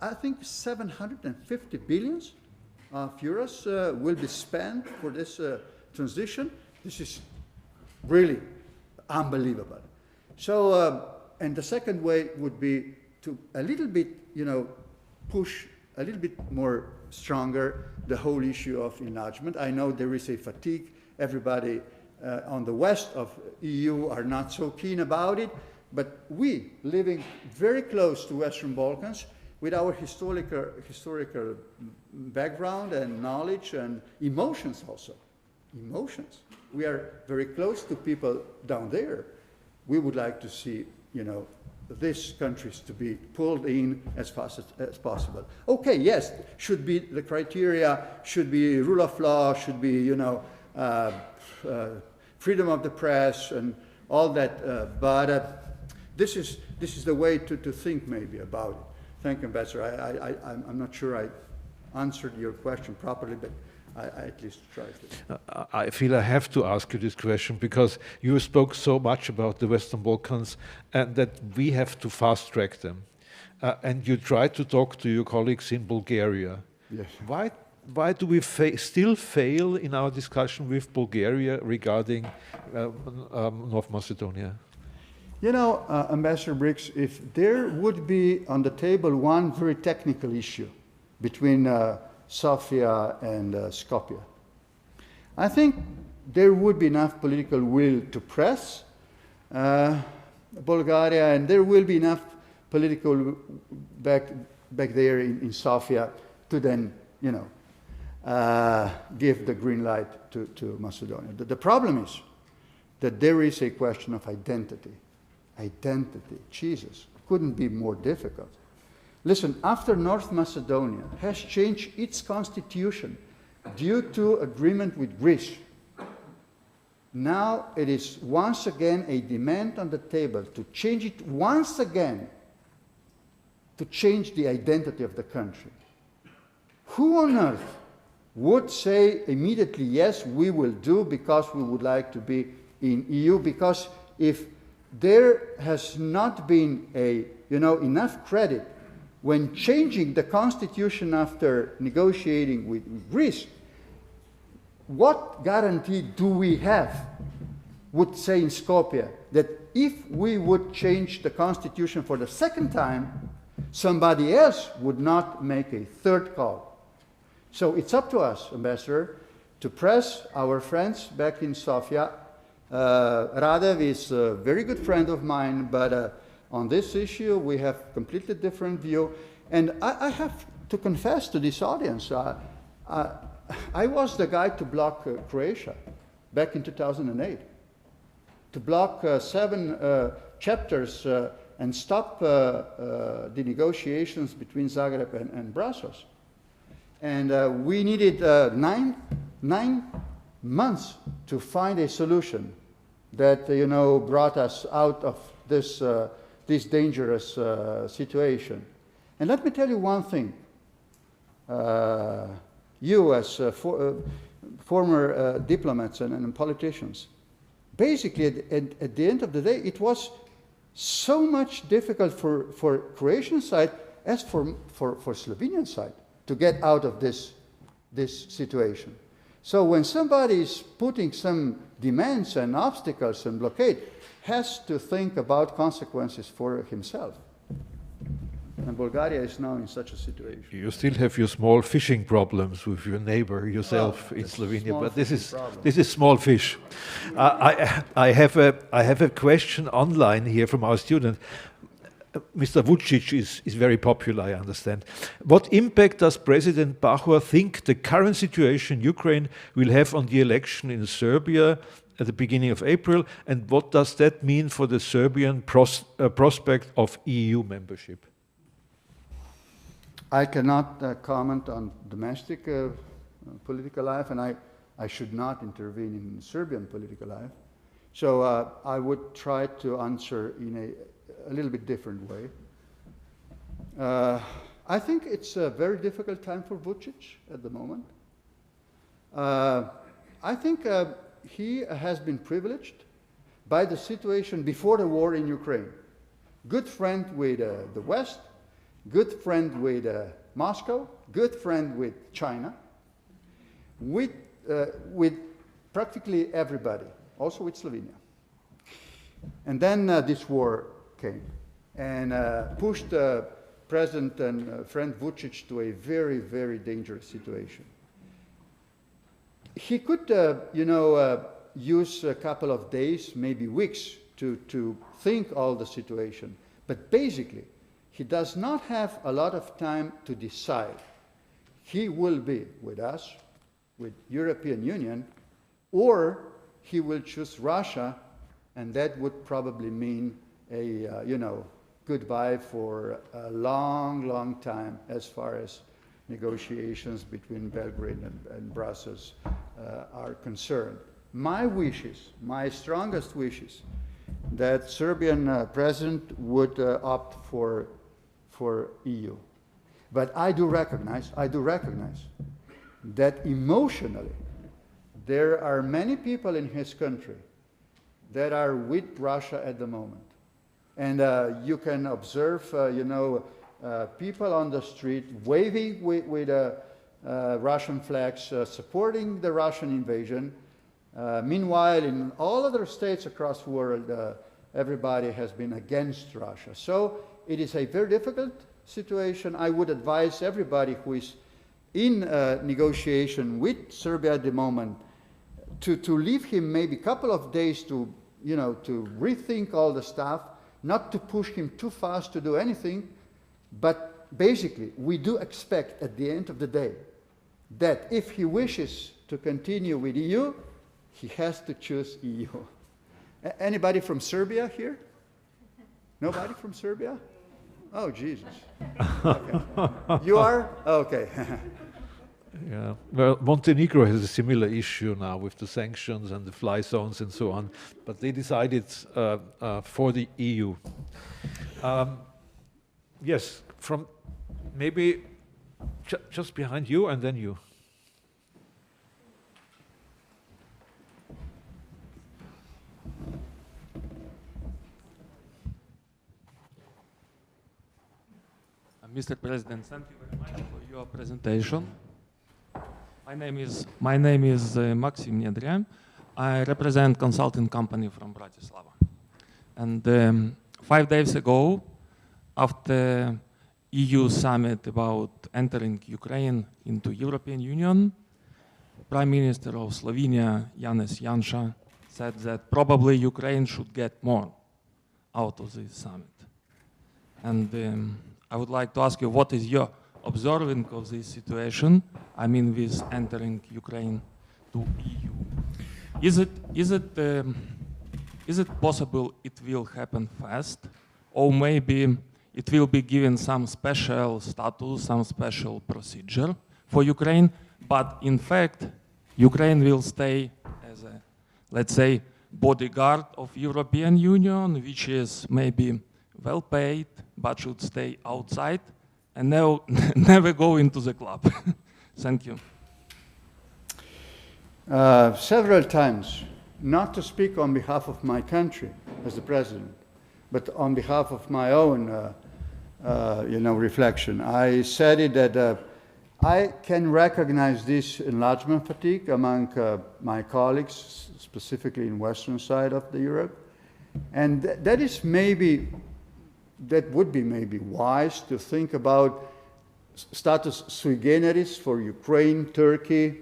I think 750 billions of euros will be spent for this transition. This is really unbelievable. So, and the second way would be to a little bit, push a little bit more stronger the whole issue of enlargement. I know there is a fatigue. Everybody on the west of EU are not so keen about it, but we, living very close to Western Balkans, with our historical background and knowledge and emotions also, emotions. We are very close to people down there. We would like to see, these countries to be pulled in as fast as possible. Okay, yes, should be the criteria, should be rule of law, should be, freedom of the press and all that. But this is the way to think maybe about it. Thank you, Ambassador. I'm not sure I answered your question properly, but I at least tried to. I feel I have to ask you this question because you spoke so much about the Western Balkans and that we have to fast track them. And you tried to talk to your colleagues in Bulgaria. Yes. Why do we still fail in our discussion with Bulgaria regarding North Macedonia? Ambassador Brix, if there would be on the table one very technical issue between Sofia and Skopje, I think there would be enough political will to press Bulgaria, and there will be enough political back there in Sofia to then, give the green light to Macedonia. The problem is that there is a question of identity. Identity, Jesus, couldn't be more difficult. Listen, after North Macedonia has changed its constitution due to agreement with Greece, now it is once again a demand on the table to change it once again, to change the identity of the country. Who on earth would say immediately, yes, we will do because we would like to be in EU? Because if there has not been enough credit when changing the constitution after negotiating with Greece, what guarantee do we have, would say in Skopje, that if we would change the constitution for the second time, somebody else would not make a third call? So it's up to us, Ambassador, to press our friends back in Sofia. Radev is a very good friend of mine, but on this issue we have completely different view. And I have to confess to this audience, I was the guy to block Croatia back in 2008, to block 7 chapters and stop the negotiations between Zagreb and Brussels. And we needed 9 months to find a solution that brought us out of this dangerous situation. And let me tell you one thing. You as former diplomats and politicians, basically at the end of the day, it was so much difficult for Croatian side as for Slovenian side to get out of this situation. So when somebody is putting some demands and obstacles and blockade, has to think about consequences for himself. And Bulgaria is now in such a situation. You still have your small fishing problems with your neighbor yourself in Slovenia, but this is small fish. I have a question online here from our student. Mr. Vucic is very popular, I understand. What impact does President Pahor think the current situation in Ukraine will have on the election in Serbia at the beginning of April, and what does that mean for the Serbian prospect of EU membership? I cannot comment on domestic political life, and I should not intervene in Serbian political life. So I would try to answer in a little bit different way. I think it's a very difficult time for Vučić at the moment. I think he has been privileged by the situation before the war in Ukraine. Good friend with the West, good friend with Moscow, good friend with China, with practically everybody, also with Slovenia. And then this war came and pushed President and friend Vučić to a very, very dangerous situation. He could, use a couple of days, maybe weeks, to think all the situation. But basically, he does not have a lot of time to decide. He will be with us, with European Union, or he will choose Russia, and that would probably mean a, goodbye for a long, long time as far as negotiations between Belgrade and Brussels are concerned. My wishes, my strongest wishes, that Serbian president would opt for EU. But I do recognize that emotionally there are many people in his country that are with Russia at the moment. And you can observe, people on the street waving with Russian flags, supporting the Russian invasion. Meanwhile, in all other states across the world, everybody has been against Russia. So it is a very difficult situation. I would advise everybody who is in negotiation with Serbia at the moment to leave him maybe a couple of days to rethink all the stuff, not to push him too fast to do anything, but basically we do expect at the end of the day that if he wishes to continue with EU, he has to choose EU. Anybody from Serbia here? Nobody from Serbia? Oh, Jesus. Okay. You are? Okay. Yeah. Well, Montenegro has a similar issue now with the sanctions and the fly zones and so on, but they decided for the EU. Yes, from maybe just behind you and then you. Mr. President, thank you very much for your presentation. My name is Maxim Nedria. I represent consulting company from Bratislava. And 5 days ago, after EU summit about entering Ukraine into European Union, Prime Minister of Slovenia, Janez Janša, said that probably Ukraine should get more out of this summit. And I would like to ask you, what is your observing of this situation? I mean, with entering Ukraine to EU. Is it possible it will happen fast, or maybe it will be given some special status, some special procedure for Ukraine, but in fact, Ukraine will stay as a, let's say, bodyguard of European Union, which is maybe well paid, but should stay outside and never go into the club. Thank you. Several times, not to speak on behalf of my country as the president, but on behalf of my own, reflection. I said it that I can recognize this enlargement fatigue among my colleagues, specifically in western side of the Europe, and that would be maybe wise to think about status sui generis for Ukraine, Turkey,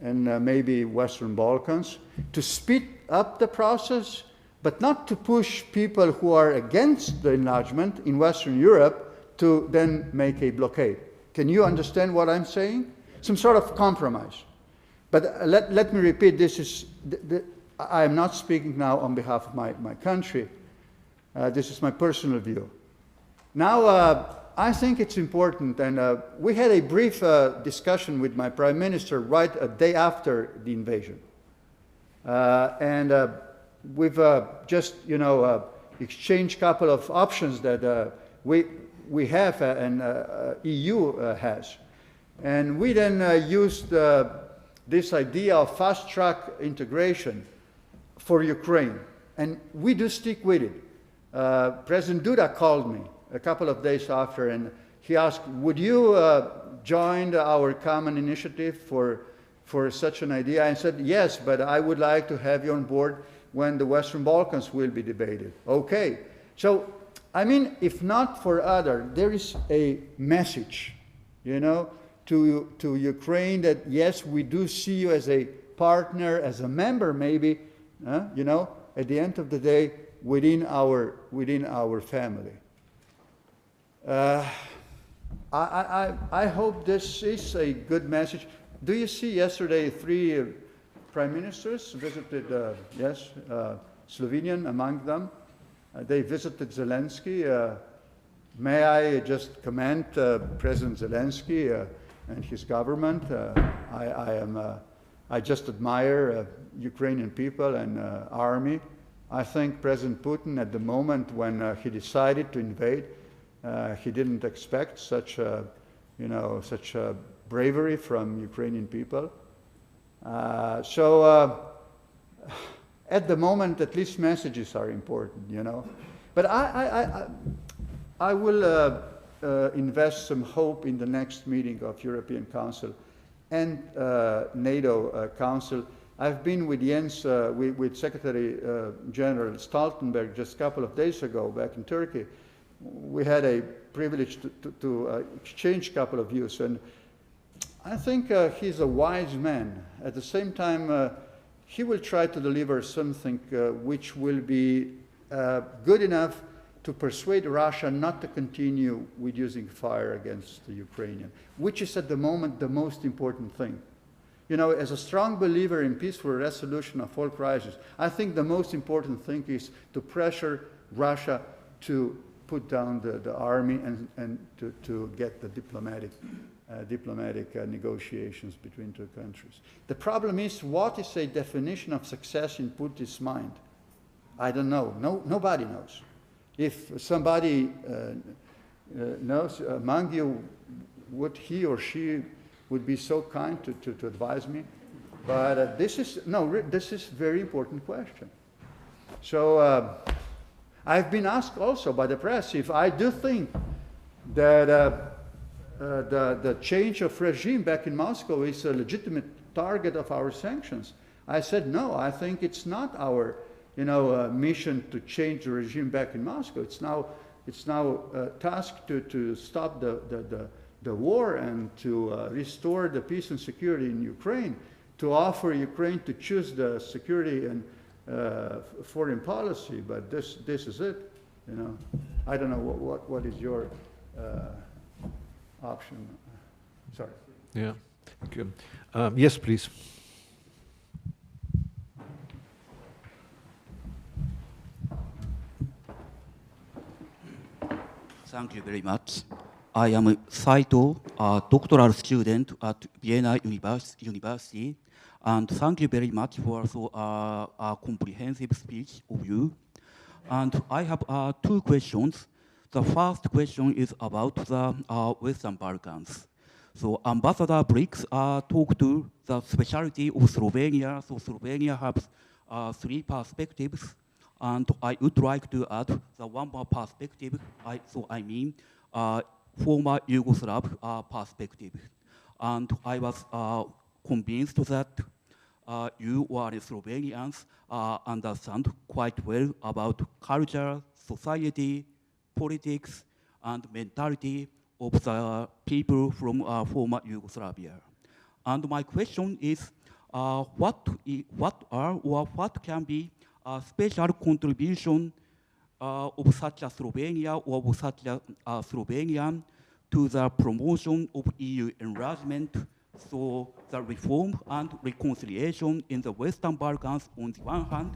and maybe Western Balkans, to speed up the process, but not to push people who are against the enlargement in Western Europe to then make a blockade. Can you understand what I'm saying? Some sort of compromise. But let me repeat, this is I am not speaking now on behalf of my country. This is my personal view. Now, I think it's important, and we had a brief discussion with my prime minister right a day after the invasion. And we've just, exchanged a couple of options that we have and EU has. And we then used this idea of fast-track integration for Ukraine. And we do stick with it. President Duda called me a couple of days after, and he asked, would you join our common initiative for such an idea? I said, yes, but I would like to have you on board when the Western Balkans will be debated. Okay. So, I mean, if not for other, there is a message, to Ukraine that, yes, we do see you as a partner, as a member maybe, at the end of the day, within our family. I hope this is a good message. Do you see yesterday 3 prime ministers visited, Slovenian among them? They visited Zelensky. May I just commend President Zelensky and his government? I just admire Ukrainian people and army. I think President Putin, at the moment when he decided to invade, he didn't expect such bravery from Ukrainian people. So at the moment, at least messages are important, But I will invest some hope in the next meeting of European Council and NATO Council. I've been with Jens, with Secretary General Stoltenberg just a couple of days ago back in Turkey. We had a privilege to exchange a couple of views, and I think he's a wise man. At the same time, he will try to deliver something which will be good enough to persuade Russia not to continue with using fire against the Ukrainian, which is at the moment the most important thing. As a strong believer in peaceful resolution of all crises, I think the most important thing is to pressure Russia to put down the army and to get the diplomatic negotiations between two countries. The problem is, what is a definition of success in Putin's mind? I don't know. Nobody knows. If somebody knows among you, would he or she would be so kind to advise me? But this is a very important question. So I've been asked also by the press if I do think that the change of regime back in Moscow is a legitimate target of our sanctions. I said no. I think it's not our mission to change the regime back in Moscow. It's now a task to stop the war and to restore the peace and security in Ukraine, to offer Ukraine to choose the security and foreign policy. But this is it. I don't know what is your option. Sorry. Yeah. Thank you. Yes, please. Thank you very much. I am Saito, a doctoral student at Vienna University, and thank you very much for a comprehensive speech of you. And I have 2 questions. The first question is about the Western Balkans. So Ambassador Brix talked to the specialty of Slovenia. So Slovenia has 3 perspectives, and I would like to add the one more perspective. I mean former Yugoslav perspective. And I was convinced that you or Slovenians understand quite well about culture, society, politics, and mentality of the people from former Yugoslavia. And my question is, what can be a special contribution of such a Slovenia or of such a Slovenian to the promotion of EU enlargement So the reform and reconciliation in the Western Balkans on the one hand,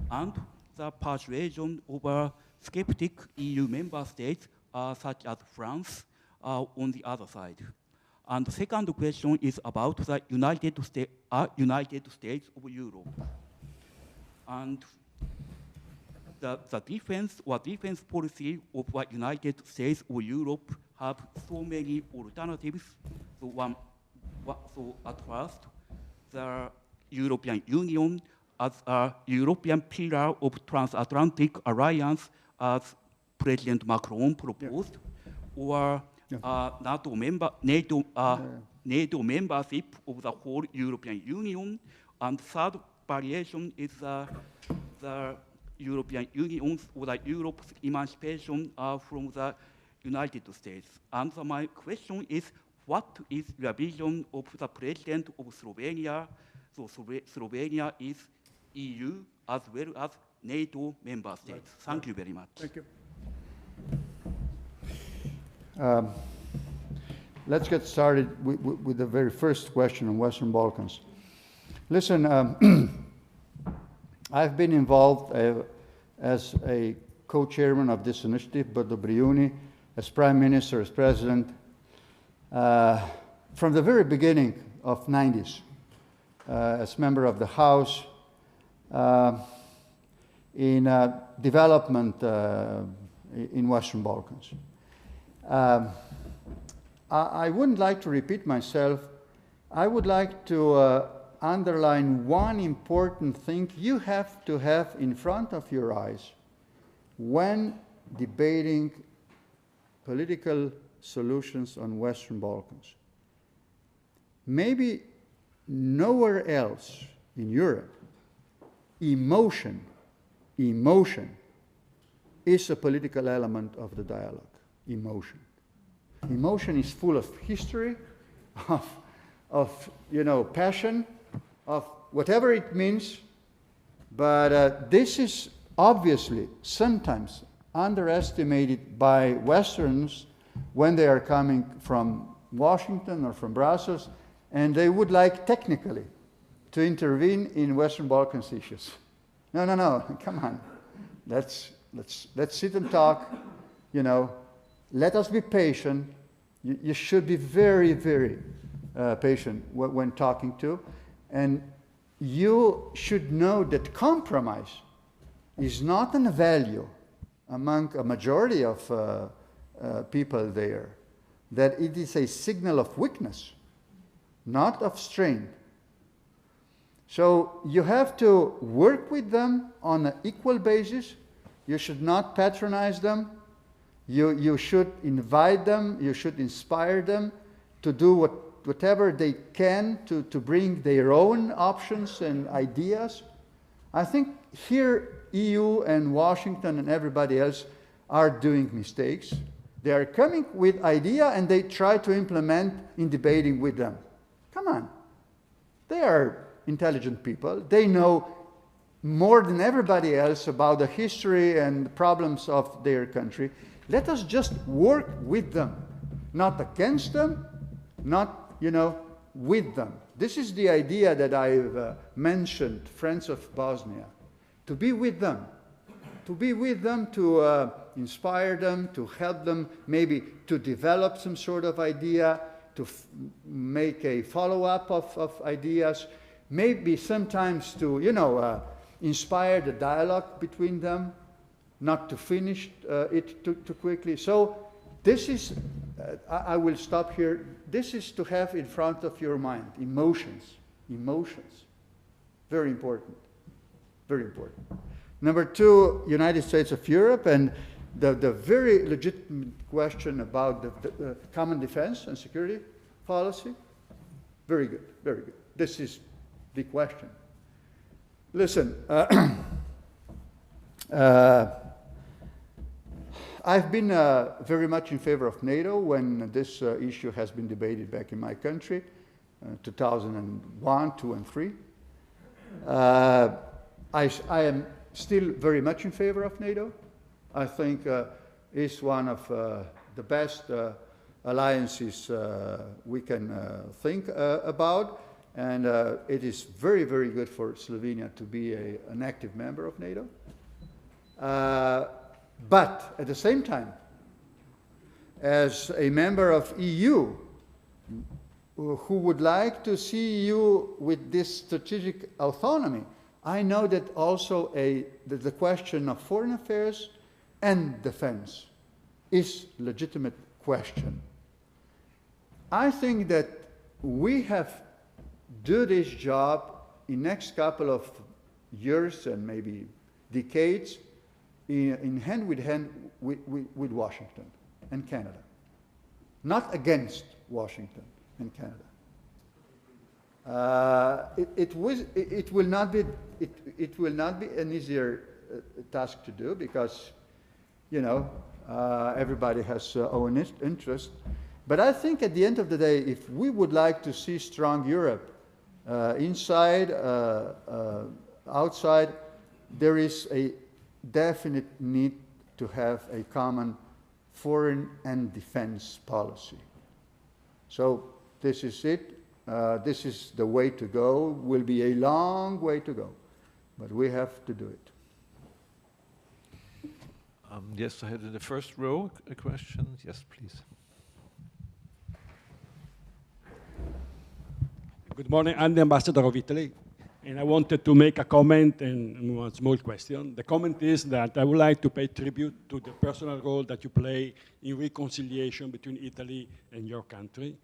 and the persuasion over skeptic EU member states such as France on the other side. And the second question is about the United States of Europe. And the defense policy of the United States of Europe have so many alternatives. So at first, the European Union as a European pillar of transatlantic alliance, as President Macron proposed, or NATO membership of the whole European Union. And third variation is the European Union's or the Europe's emancipation from the United States. And my question is, what is your vision of the president of Slovenia? So Slovenia is EU as well as NATO member states. Thank you very much. Thank you. Let's get started with the very first question on Western Balkans. Listen, I've been involved as a co-chairman of this initiative, Borut Pahor, as prime minister, as president, from the very beginning of '90s, as member of the House, in development in Western Balkans. I wouldn't like to repeat myself. I would like to underline one important thing you have to have in front of your eyes when debating political solutions on Western Balkans. Maybe nowhere else in Europe, emotion is a political element of the dialogue. Emotion. Emotion is full of history, of passion, of whatever it means, but this is obviously sometimes underestimated by Westerners when they are coming from Washington or from Brussels, and they would like technically to intervene in Western Balkans issues. No, come on. Let's sit and talk, Let us be patient. You should be very, very patient when talking to. And you should know that compromise is not a value among a majority of people there, that it is a signal of weakness, not of strength. So you have to work with them on an equal basis. You should not patronize them. You should invite them, you should inspire them to do whatever they can to bring their own options and ideas. I think here EU and Washington and everybody else are doing mistakes. They are coming with idea and they try to implement in debating with them. Come on. They are intelligent people. They know more than everybody else about the history and the problems of their country. Let us just work with them, not against them, not, with them. This is the idea that I've mentioned, Friends of Bosnia, to be with them, to inspire them, to help them maybe to develop some sort of idea, to make a follow-up of ideas, maybe sometimes to, inspire the dialogue between them, not to finish it too quickly. So this is, I will stop here. This is to have in front of your mind, emotions. Very important, very important. Number two, United States of Europe, and the very legitimate question about the common defense and security policy. Very good, very good. This is the question. Listen, I've been very much in favor of NATO when this issue has been debated back in my country, 2001, 2, and 3. I am still very much in favor of NATO. I think it's one of the best alliances we can think about. And it is very, very good for Slovenia to be an active member of NATO. But at the same time, as a member of EU, who would like to see you with this strategic autonomy, I know that also the question of foreign affairs and defense is a legitimate question. I think that we have do this job in next couple of years and maybe decades in hand with Washington and Canada. Not against Washington and Canada. It will not be an easier task to do because, you know, everybody has own interest. But I think at the end of the day, if we would like to see strong Europe, inside, outside, there is a definite need to have a common foreign and defense policy. So this is it. This is the way to go. Will be a long way to go, but we have to do it. Yes, I had in the first row a question. Yes, please. Good morning. I'm the ambassador of Italy, and I wanted to make a comment and one small question. The comment is that I would like to pay tribute to the personal role that you play in reconciliation between Italy and your country.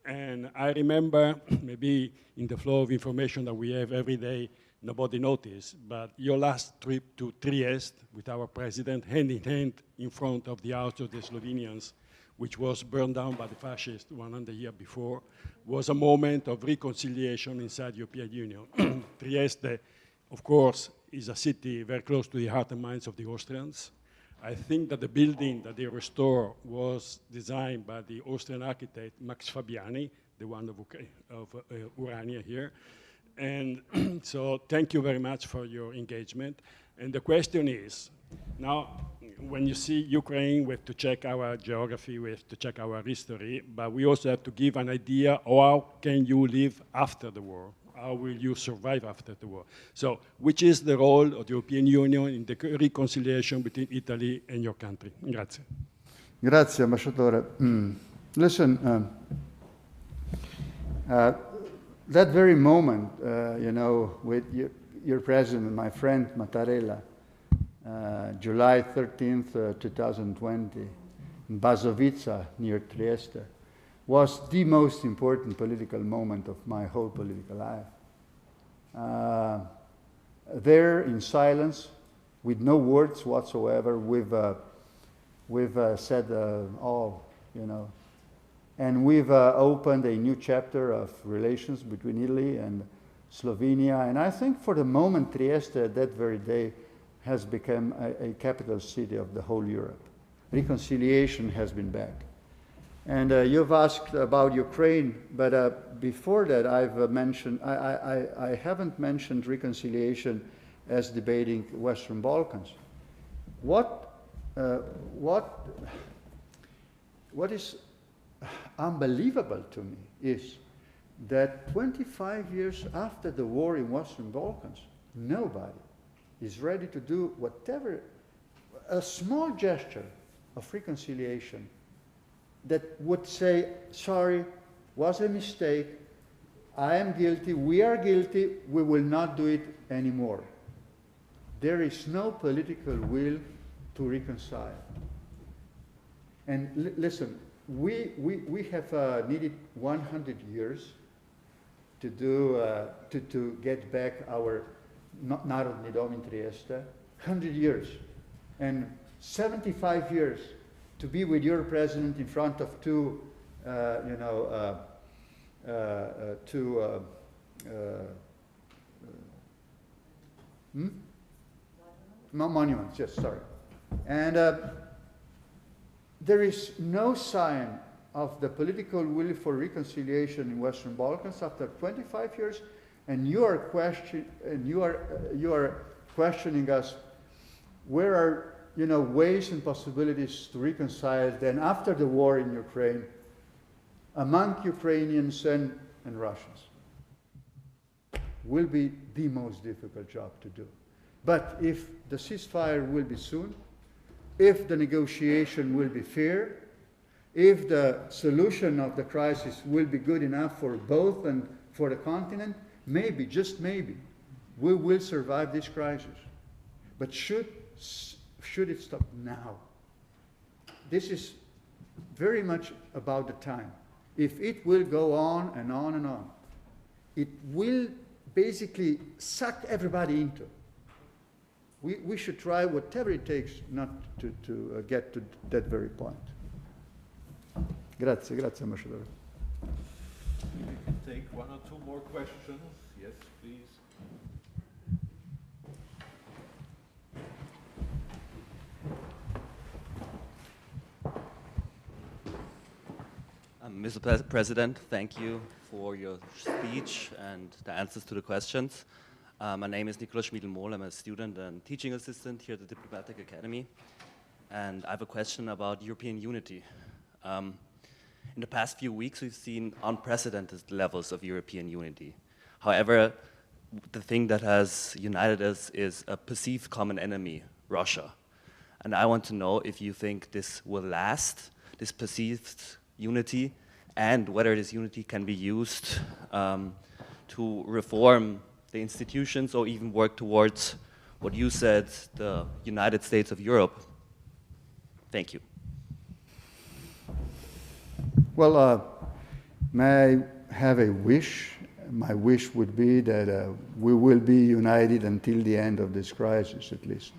And I remember, maybe in the flow of information that we have every day, nobody noticed, but your last trip to Trieste with our president, hand in hand in front of the house of the Slovenians, which was burned down by the fascists 100 years before, was a moment of reconciliation inside the European Union. Trieste, of course, is a city very close to the heart and minds of the Austrians. I think that the building that they restore was designed by the Austrian architect Max Fabiani, the one of Urania here. And so thank you very much for your engagement. And the question is, now, when you see Ukraine, we have to check our geography, we have to check our history, but we also have to give an idea of how can you live after the war? How will you survive after the war? So, which is the role of the European Union in the reconciliation between Italy and your country? Grazie. Grazie, Ambasciatore. Listen, that very moment, you know, with your president, my friend Mattarella, July 13th, 2020, in Bazovica near Trieste, was the most important political moment of my whole political life. There, in silence, with no words whatsoever, we've said all, you know, and we've opened a new chapter of relations between Italy and Slovenia. And I think for the moment, Trieste, that very day, has become a capital city of the whole Europe. Reconciliation has been back. And you've asked about Ukraine, but before that I've mentioned, I haven't mentioned reconciliation as debating Western Balkans. What is unbelievable to me is that 25 years after the war in Western Balkans, nobody is ready to do whatever, a small gesture of reconciliation that would say, sorry, was a mistake, I am guilty, we are guilty, we will not do it anymore. There is no political will to reconcile. And listen, we have needed 100 years to do, to get back our Narodni Dom in Trieste, 100 years, and 75 years to be with your president in front of two, monuments, yes, sorry. And there is no sign of the political will for reconciliation in Western Balkans after 25 years, and you are questioning us, where are ways and possibilities to reconcile then after the war in Ukraine among Ukrainians and Russians will be the most difficult job to do. But if the ceasefire will be soon, if the negotiation will be fair, if the solution of the crisis will be good enough for both and for the continent, maybe, just maybe, we will survive this crisis. But should it stop now? This is very much about the time. If it will go on and on and on, it will basically suck everybody into. We should try whatever it takes not to get to that very point. Grazie, ambassador. We can take one or two more questions. Yes, please. Mr. President, thank you for your speech and the answers to the questions. My name is Nicolas Schmiedel-Mohl. I'm a student and teaching assistant here at the Diplomatic Academy. And I have a question about European unity. In the past few weeks, we've seen unprecedented levels of European unity. However, the thing that has united us is a perceived common enemy, Russia. And I want to know if you think this will last, this perceived unity, and whether this unity can be used to reform the institutions or even work towards what you said, the United States of Europe. Thank you. Well, may I have a wish? My wish would be that we will be united until the end of this crisis, at least.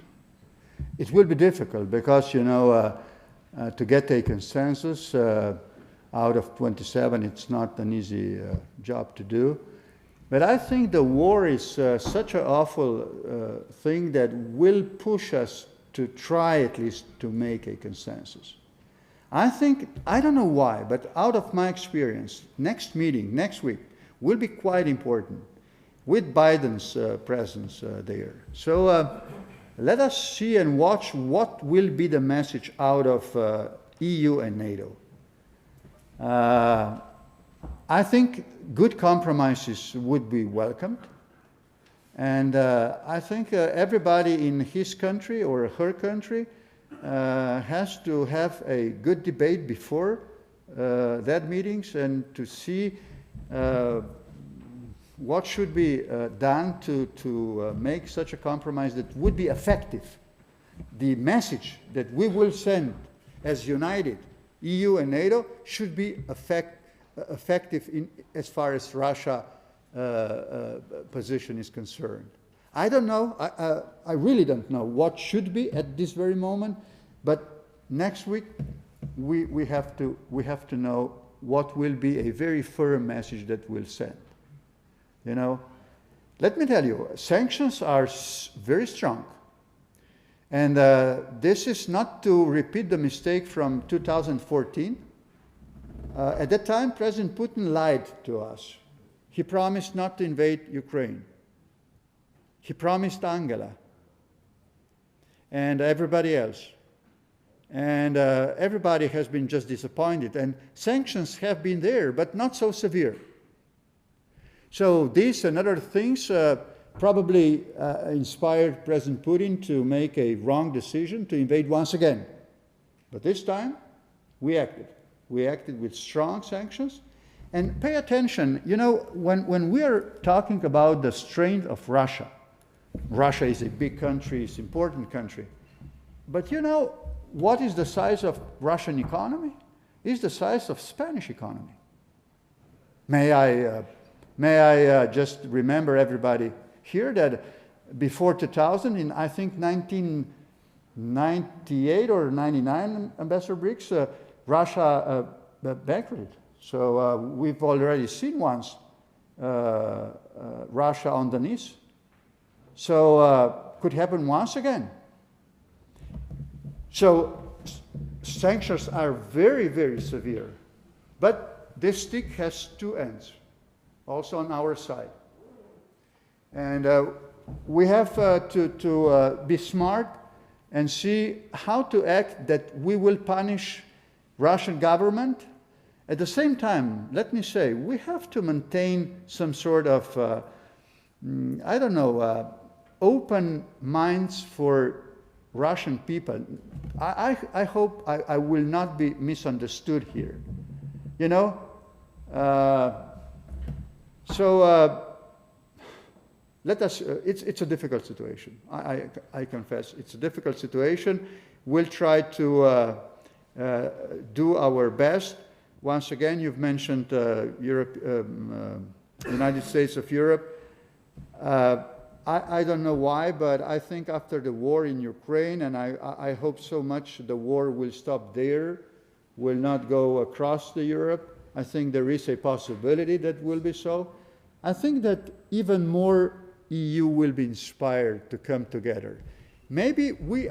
It will be difficult because, to get a consensus out of 27, it's not an easy job to do. But I think the war is such an awful thing that will push us to try at least to make a consensus. I think, I don't know why, but out of my experience, next meeting, next week, will be quite important with Biden's presence there. So let us see and watch what will be the message out of EU and NATO. I think good compromises would be welcomed. And I think everybody in his country or her country has to have a good debate before that meetings and to see what should be done to make such a compromise that would be effective. The message that we will send as united EU and NATO should be effective as far as Russia position is concerned. I don't know, I really don't know what should be at this very moment, but next week we have to know what will be a very firm message that we'll send. Let me tell you, sanctions are very strong. And this is not to repeat the mistake from 2014. At that time, President Putin lied to us. He promised not to invade Ukraine. He promised Angela and everybody else. And everybody has been just disappointed. And sanctions have been there, but not so severe. So these and other things probably inspired President Putin to make a wrong decision to invade once again. But this time, we acted. We acted with strong sanctions. And pay attention, when we are talking about the strength of Russia, Russia is a big country, it's an important country. But what is the size of Russian economy? It's the size of Spanish economy. May I just remember everybody here that before 2000, in I think 1998 or 99, Ambassador Brix, Russia bankrupted. So we've already seen once Russia on the knees. So could happen once again. So sanctions are very, very severe. But this stick has two ends, also on our side. And we have to be smart and see how to act that we will punish Russian government. At the same time, let me say, we have to maintain some sort of, I don't know, open minds for Russian people. I hope I will not be misunderstood here. You know? Let us, it's a difficult situation. I confess, it's a difficult situation. We'll try to do our best. Once again, you've mentioned United States of Europe. I don't know why, but I think after the war in Ukraine, and I hope so much the war will stop there, will not go across the Europe. I think there is a possibility that will be so. I think that even more EU will be inspired to come together. Maybe we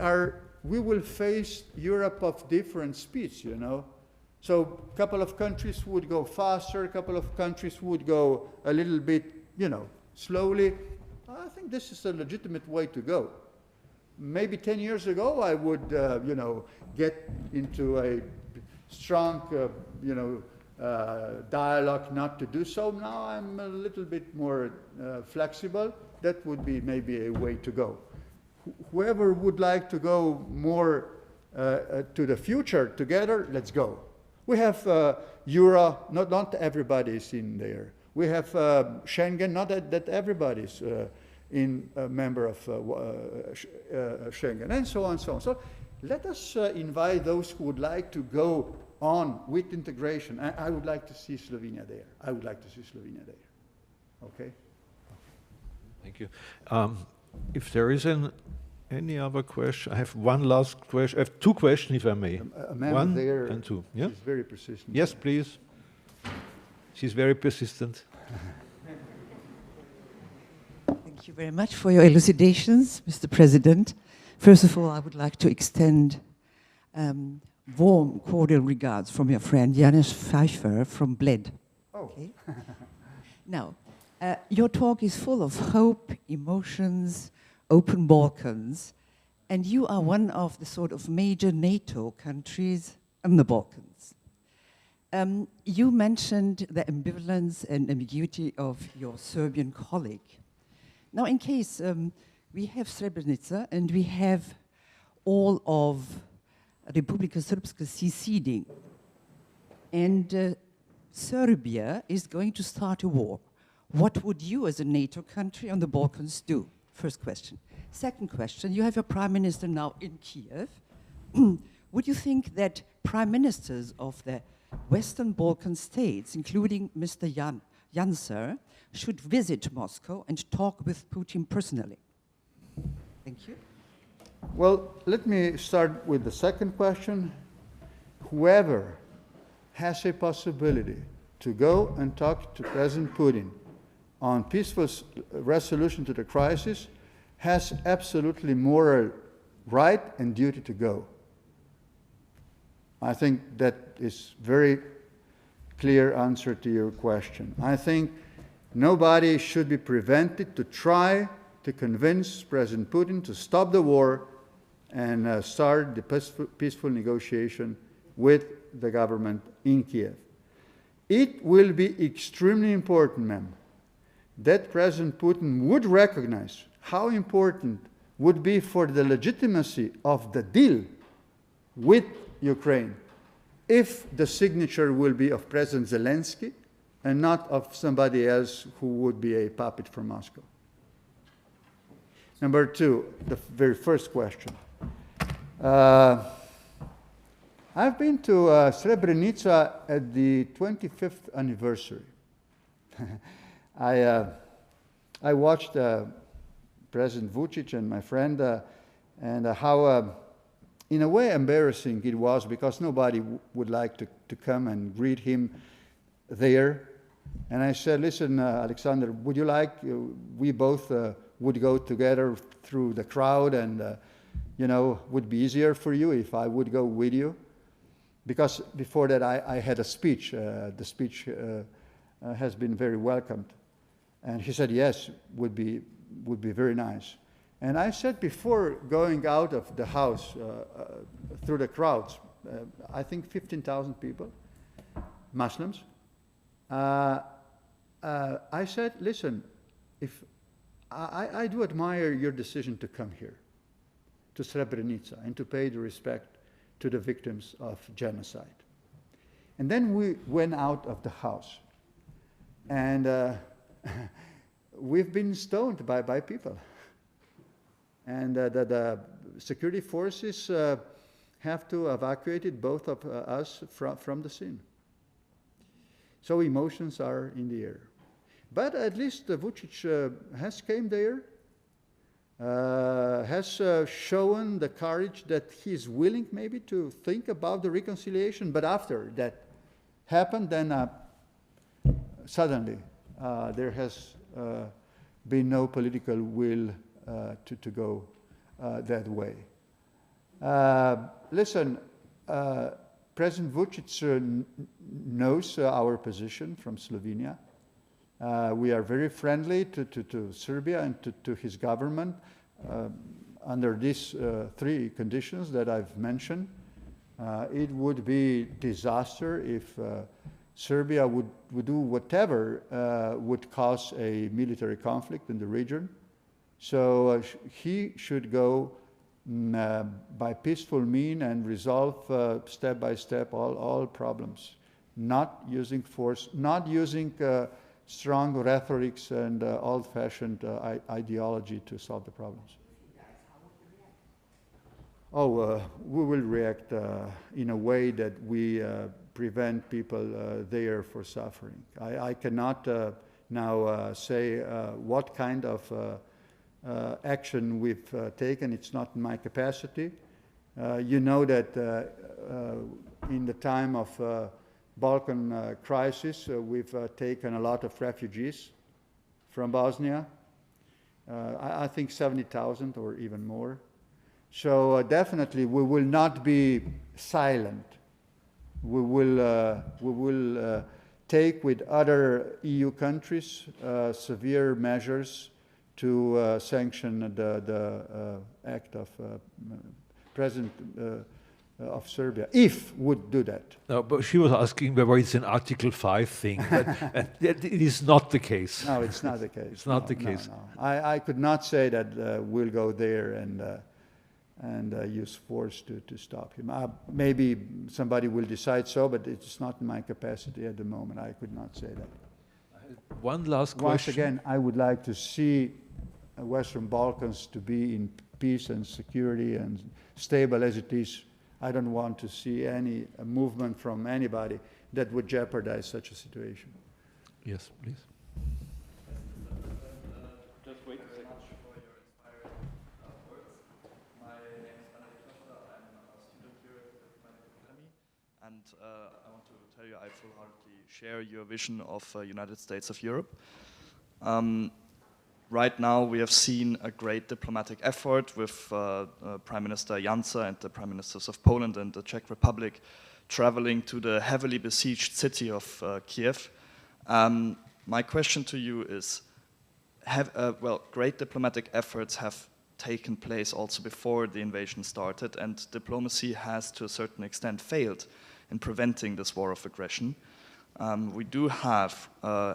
will face Europe of different speeds, you know. So a couple of countries would go faster, a couple of countries would go a little bit, you know, slowly. I think this is a legitimate way to go. Maybe 10 years ago, I would, you know, get into a strong, you know, dialogue not to do so. Now I'm a little bit more flexible. That would be maybe a way to go. Whoever would like to go more to the future together, let's go. We have Euro, not everybody is in there. We have Schengen, not that everybody is a member of Schengen, and so on and so on. So let us invite those who would like to go on with integration. I would like to see Slovenia there. I would like to see Slovenia there. Okay? Thank you. If there is any other question, I have one last question. I have two questions, if I may. A man one there and two. Yeah? is very persistent. Yes, please. She's very persistent. Thank you very much for your elucidations, Mr. President. First of all, I would like to extend warm, cordial regards from your friend Janusz Pfeiffer from Bled. Oh. Okay. Now, your talk is full of hope, emotions, open Balkans, and you are one of the sort of major NATO countries in the Balkans. You mentioned the ambivalence and ambiguity of your Serbian colleague. Now, in case we have Srebrenica and we have all of Republika Srpska seceding, and Serbia is going to start a war, what would you as a NATO country on the Balkans do? First question. Second question, you have your prime minister now in Kiev. Would you think that prime ministers of the Western Balkan states, including Mr. Janser, should visit Moscow and talk with Putin personally? Thank you. Well, let me start with the second question. Whoever has a possibility to go and talk to President Putin on peaceful resolution to the crisis has absolutely moral right and duty to go. I think that is very clear answer to your question. I think nobody should be prevented to try to convince President Putin to stop the war and start the peaceful negotiation with the government in Kiev. It will be extremely important, ma'am, that President Putin would recognize how important would be for the legitimacy of the deal with Ukraine if the signature will be of President Zelensky and not of somebody else who would be a puppet from Moscow. Number two, the very first question. I've been to Srebrenica at the 25th anniversary. I watched President Vučić and my friend and how, in a way, embarrassing it was because nobody would like to come and greet him there. And I said, listen, Alexander, would you like, we both would go together through the crowd and, you know, would be easier for you if I would go with you? Because before that I had a speech. The speech has been very welcomed. And he said, yes, would be very nice. And I said before going out of the house through the crowds, I think 15,000 people, Muslims, I said, listen, if I do admire your decision to come here, to Srebrenica, and to pay the respect to the victims of genocide. And then we went out of the house, and we've been stoned by people. And the security forces have to evacuate both of us from the scene. So emotions are in the air. But at least Vučić has came there, has shown the courage that he's willing maybe to think about the reconciliation. But after that happened, then suddenly there has been no political will to go that way. Listen, President Vučić knows our position from Slovenia. We are very friendly to Serbia and to his government under these three conditions that I've mentioned. It would be disaster if Serbia would do whatever would cause a military conflict in the region. So he should go by peaceful means and resolve step by step all problems, not using force, not using strong rhetorics and old-fashioned ideology to solve the problems. We will react in a way that we prevent people there for suffering. I cannot now say what kind of action we've taken. It's not in my capacity. You know that in the time of Balkan crisis, we've taken a lot of refugees from Bosnia. I think 70,000 or even more. So definitely we will not be silent. We will take with other EU countries severe measures to sanction the act of President of Serbia, if would do that. No, but she was asking whether it's an Article 5 thing, but it is not the case. No, it's not the case. It's not the case. No. I could not say that we'll go there and use force to stop him. Maybe somebody will decide so, but it's not in my capacity at the moment. I could not say that. One last question. Once again, I would like to see Western Balkans to be in peace and security and stable as it is. I don't want to see any movement from anybody that would jeopardize such a situation. Yes, please. Just wait a second. For your inspiring words. My name is I'm a student here at the Diplomatic Academy, and I want to tell you I full-heartedly share your vision of United States of Europe. Right now, we have seen a great diplomatic effort with Prime Minister Janša and the Prime Ministers of Poland and the Czech Republic traveling to the heavily besieged city of Kiev. My question to you is, great diplomatic efforts have taken place also before the invasion started, and diplomacy has to a certain extent failed in preventing this war of aggression. We do have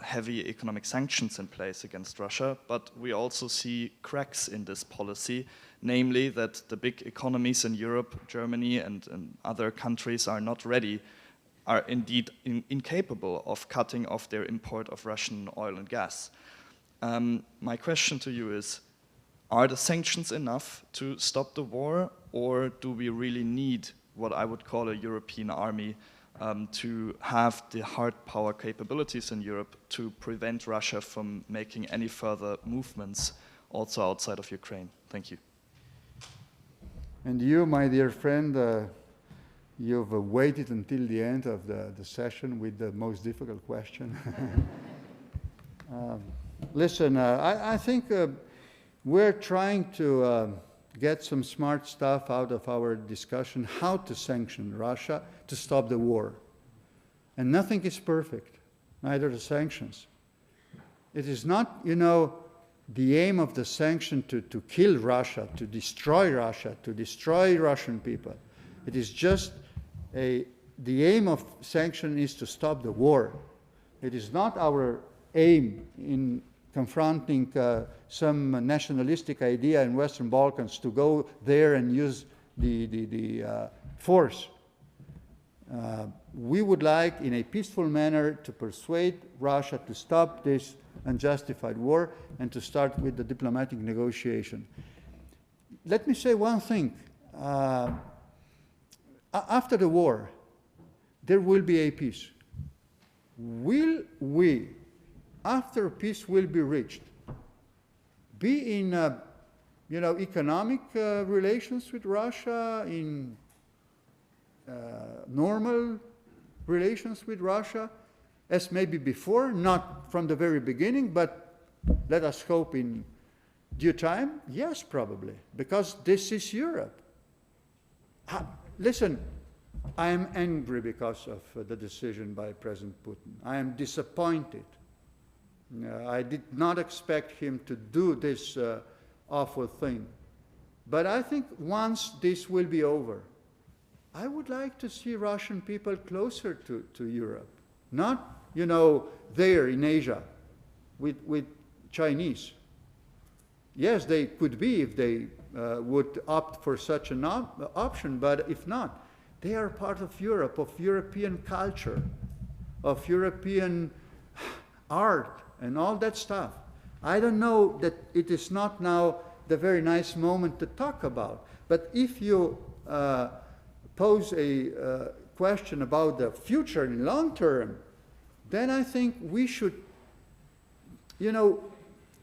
heavy economic sanctions in place against Russia, but we also see cracks in this policy, namely that the big economies in Europe, Germany and other countries are not ready, are indeed incapable of cutting off their import of Russian oil and gas. My question to you is, are the sanctions enough to stop the war, or do we really need what I would call a European army to have the hard power capabilities in Europe to prevent Russia from making any further movements also outside of Ukraine? Thank you. And you, my dear friend, you've waited until the end of the session with the most difficult question. Listen, I think we're trying to get some smart stuff out of our discussion, how to sanction Russia to stop the war. And nothing is perfect, neither the sanctions. It is not, the aim of the sanction to kill Russia, to destroy Russian people. It is just the aim of sanction is to stop the war. It is not our aim in confronting some nationalistic idea in Western Balkans to go there and use the force. We would like, in a peaceful manner, to persuade Russia to stop this unjustified war and to start with the diplomatic negotiation. Let me say one thing. After the war, there will be a peace. Will we, after peace will be reached, be in economic relations with Russia, in normal relations with Russia, as maybe before, not from the very beginning, but let us hope in due time? Yes, probably, because this is Europe. Listen, I am angry because of the decision by President Putin. I am disappointed. I did not expect him to do this awful thing. But I think once this will be over, I would like to see Russian people closer to Europe, not, there in Asia with Chinese. Yes, they could be if they would opt for such an option, but if not, they are part of Europe, of European culture, of European art, and all that stuff. I don't know that it is not now the very nice moment to talk about, but if you pose a question about the future in long term, then I think we should,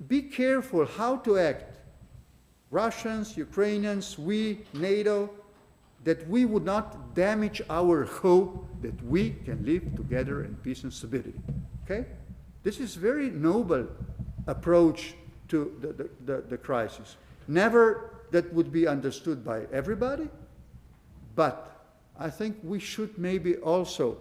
be careful how to act. Russians, Ukrainians, we, NATO, that we would not damage our hope that we can live together in peace and stability. Okay? This is very noble approach to the crisis. Never that would be understood by everybody, but I think we should maybe also,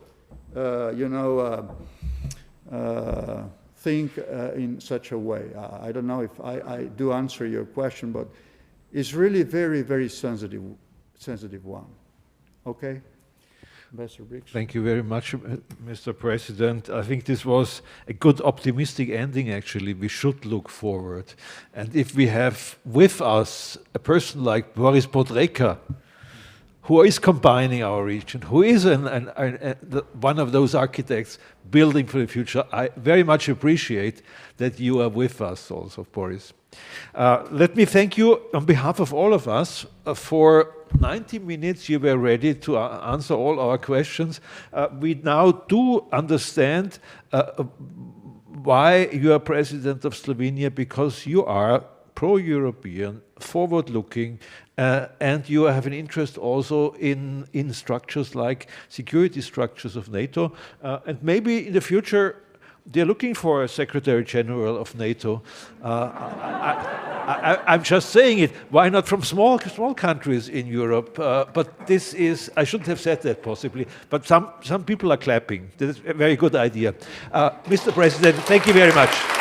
think in such a way. I don't know if I do answer your question, but it's really very, very sensitive one. Okay? Ambassador Brix. Thank you very much, Mr. President. I think this was a good optimistic ending, actually. We should look forward. And if we have with us a person like Boris Pahor, who is combining our region, who is one of those architects building for the future, I very much appreciate that you are with us also, Boris. Let me thank you on behalf of all of us for 90 minutes. You were ready to answer all our questions. We now do understand why you are president of Slovenia, because you are pro-European, forward-looking, and you have an interest also in structures like security structures of NATO. And maybe in the future, they're looking for a Secretary General of NATO. I'm just saying it. Why not from small countries in Europe? But this is, I shouldn't have said that possibly, but some people are clapping. That's a very good idea. Mr. President, thank you very much.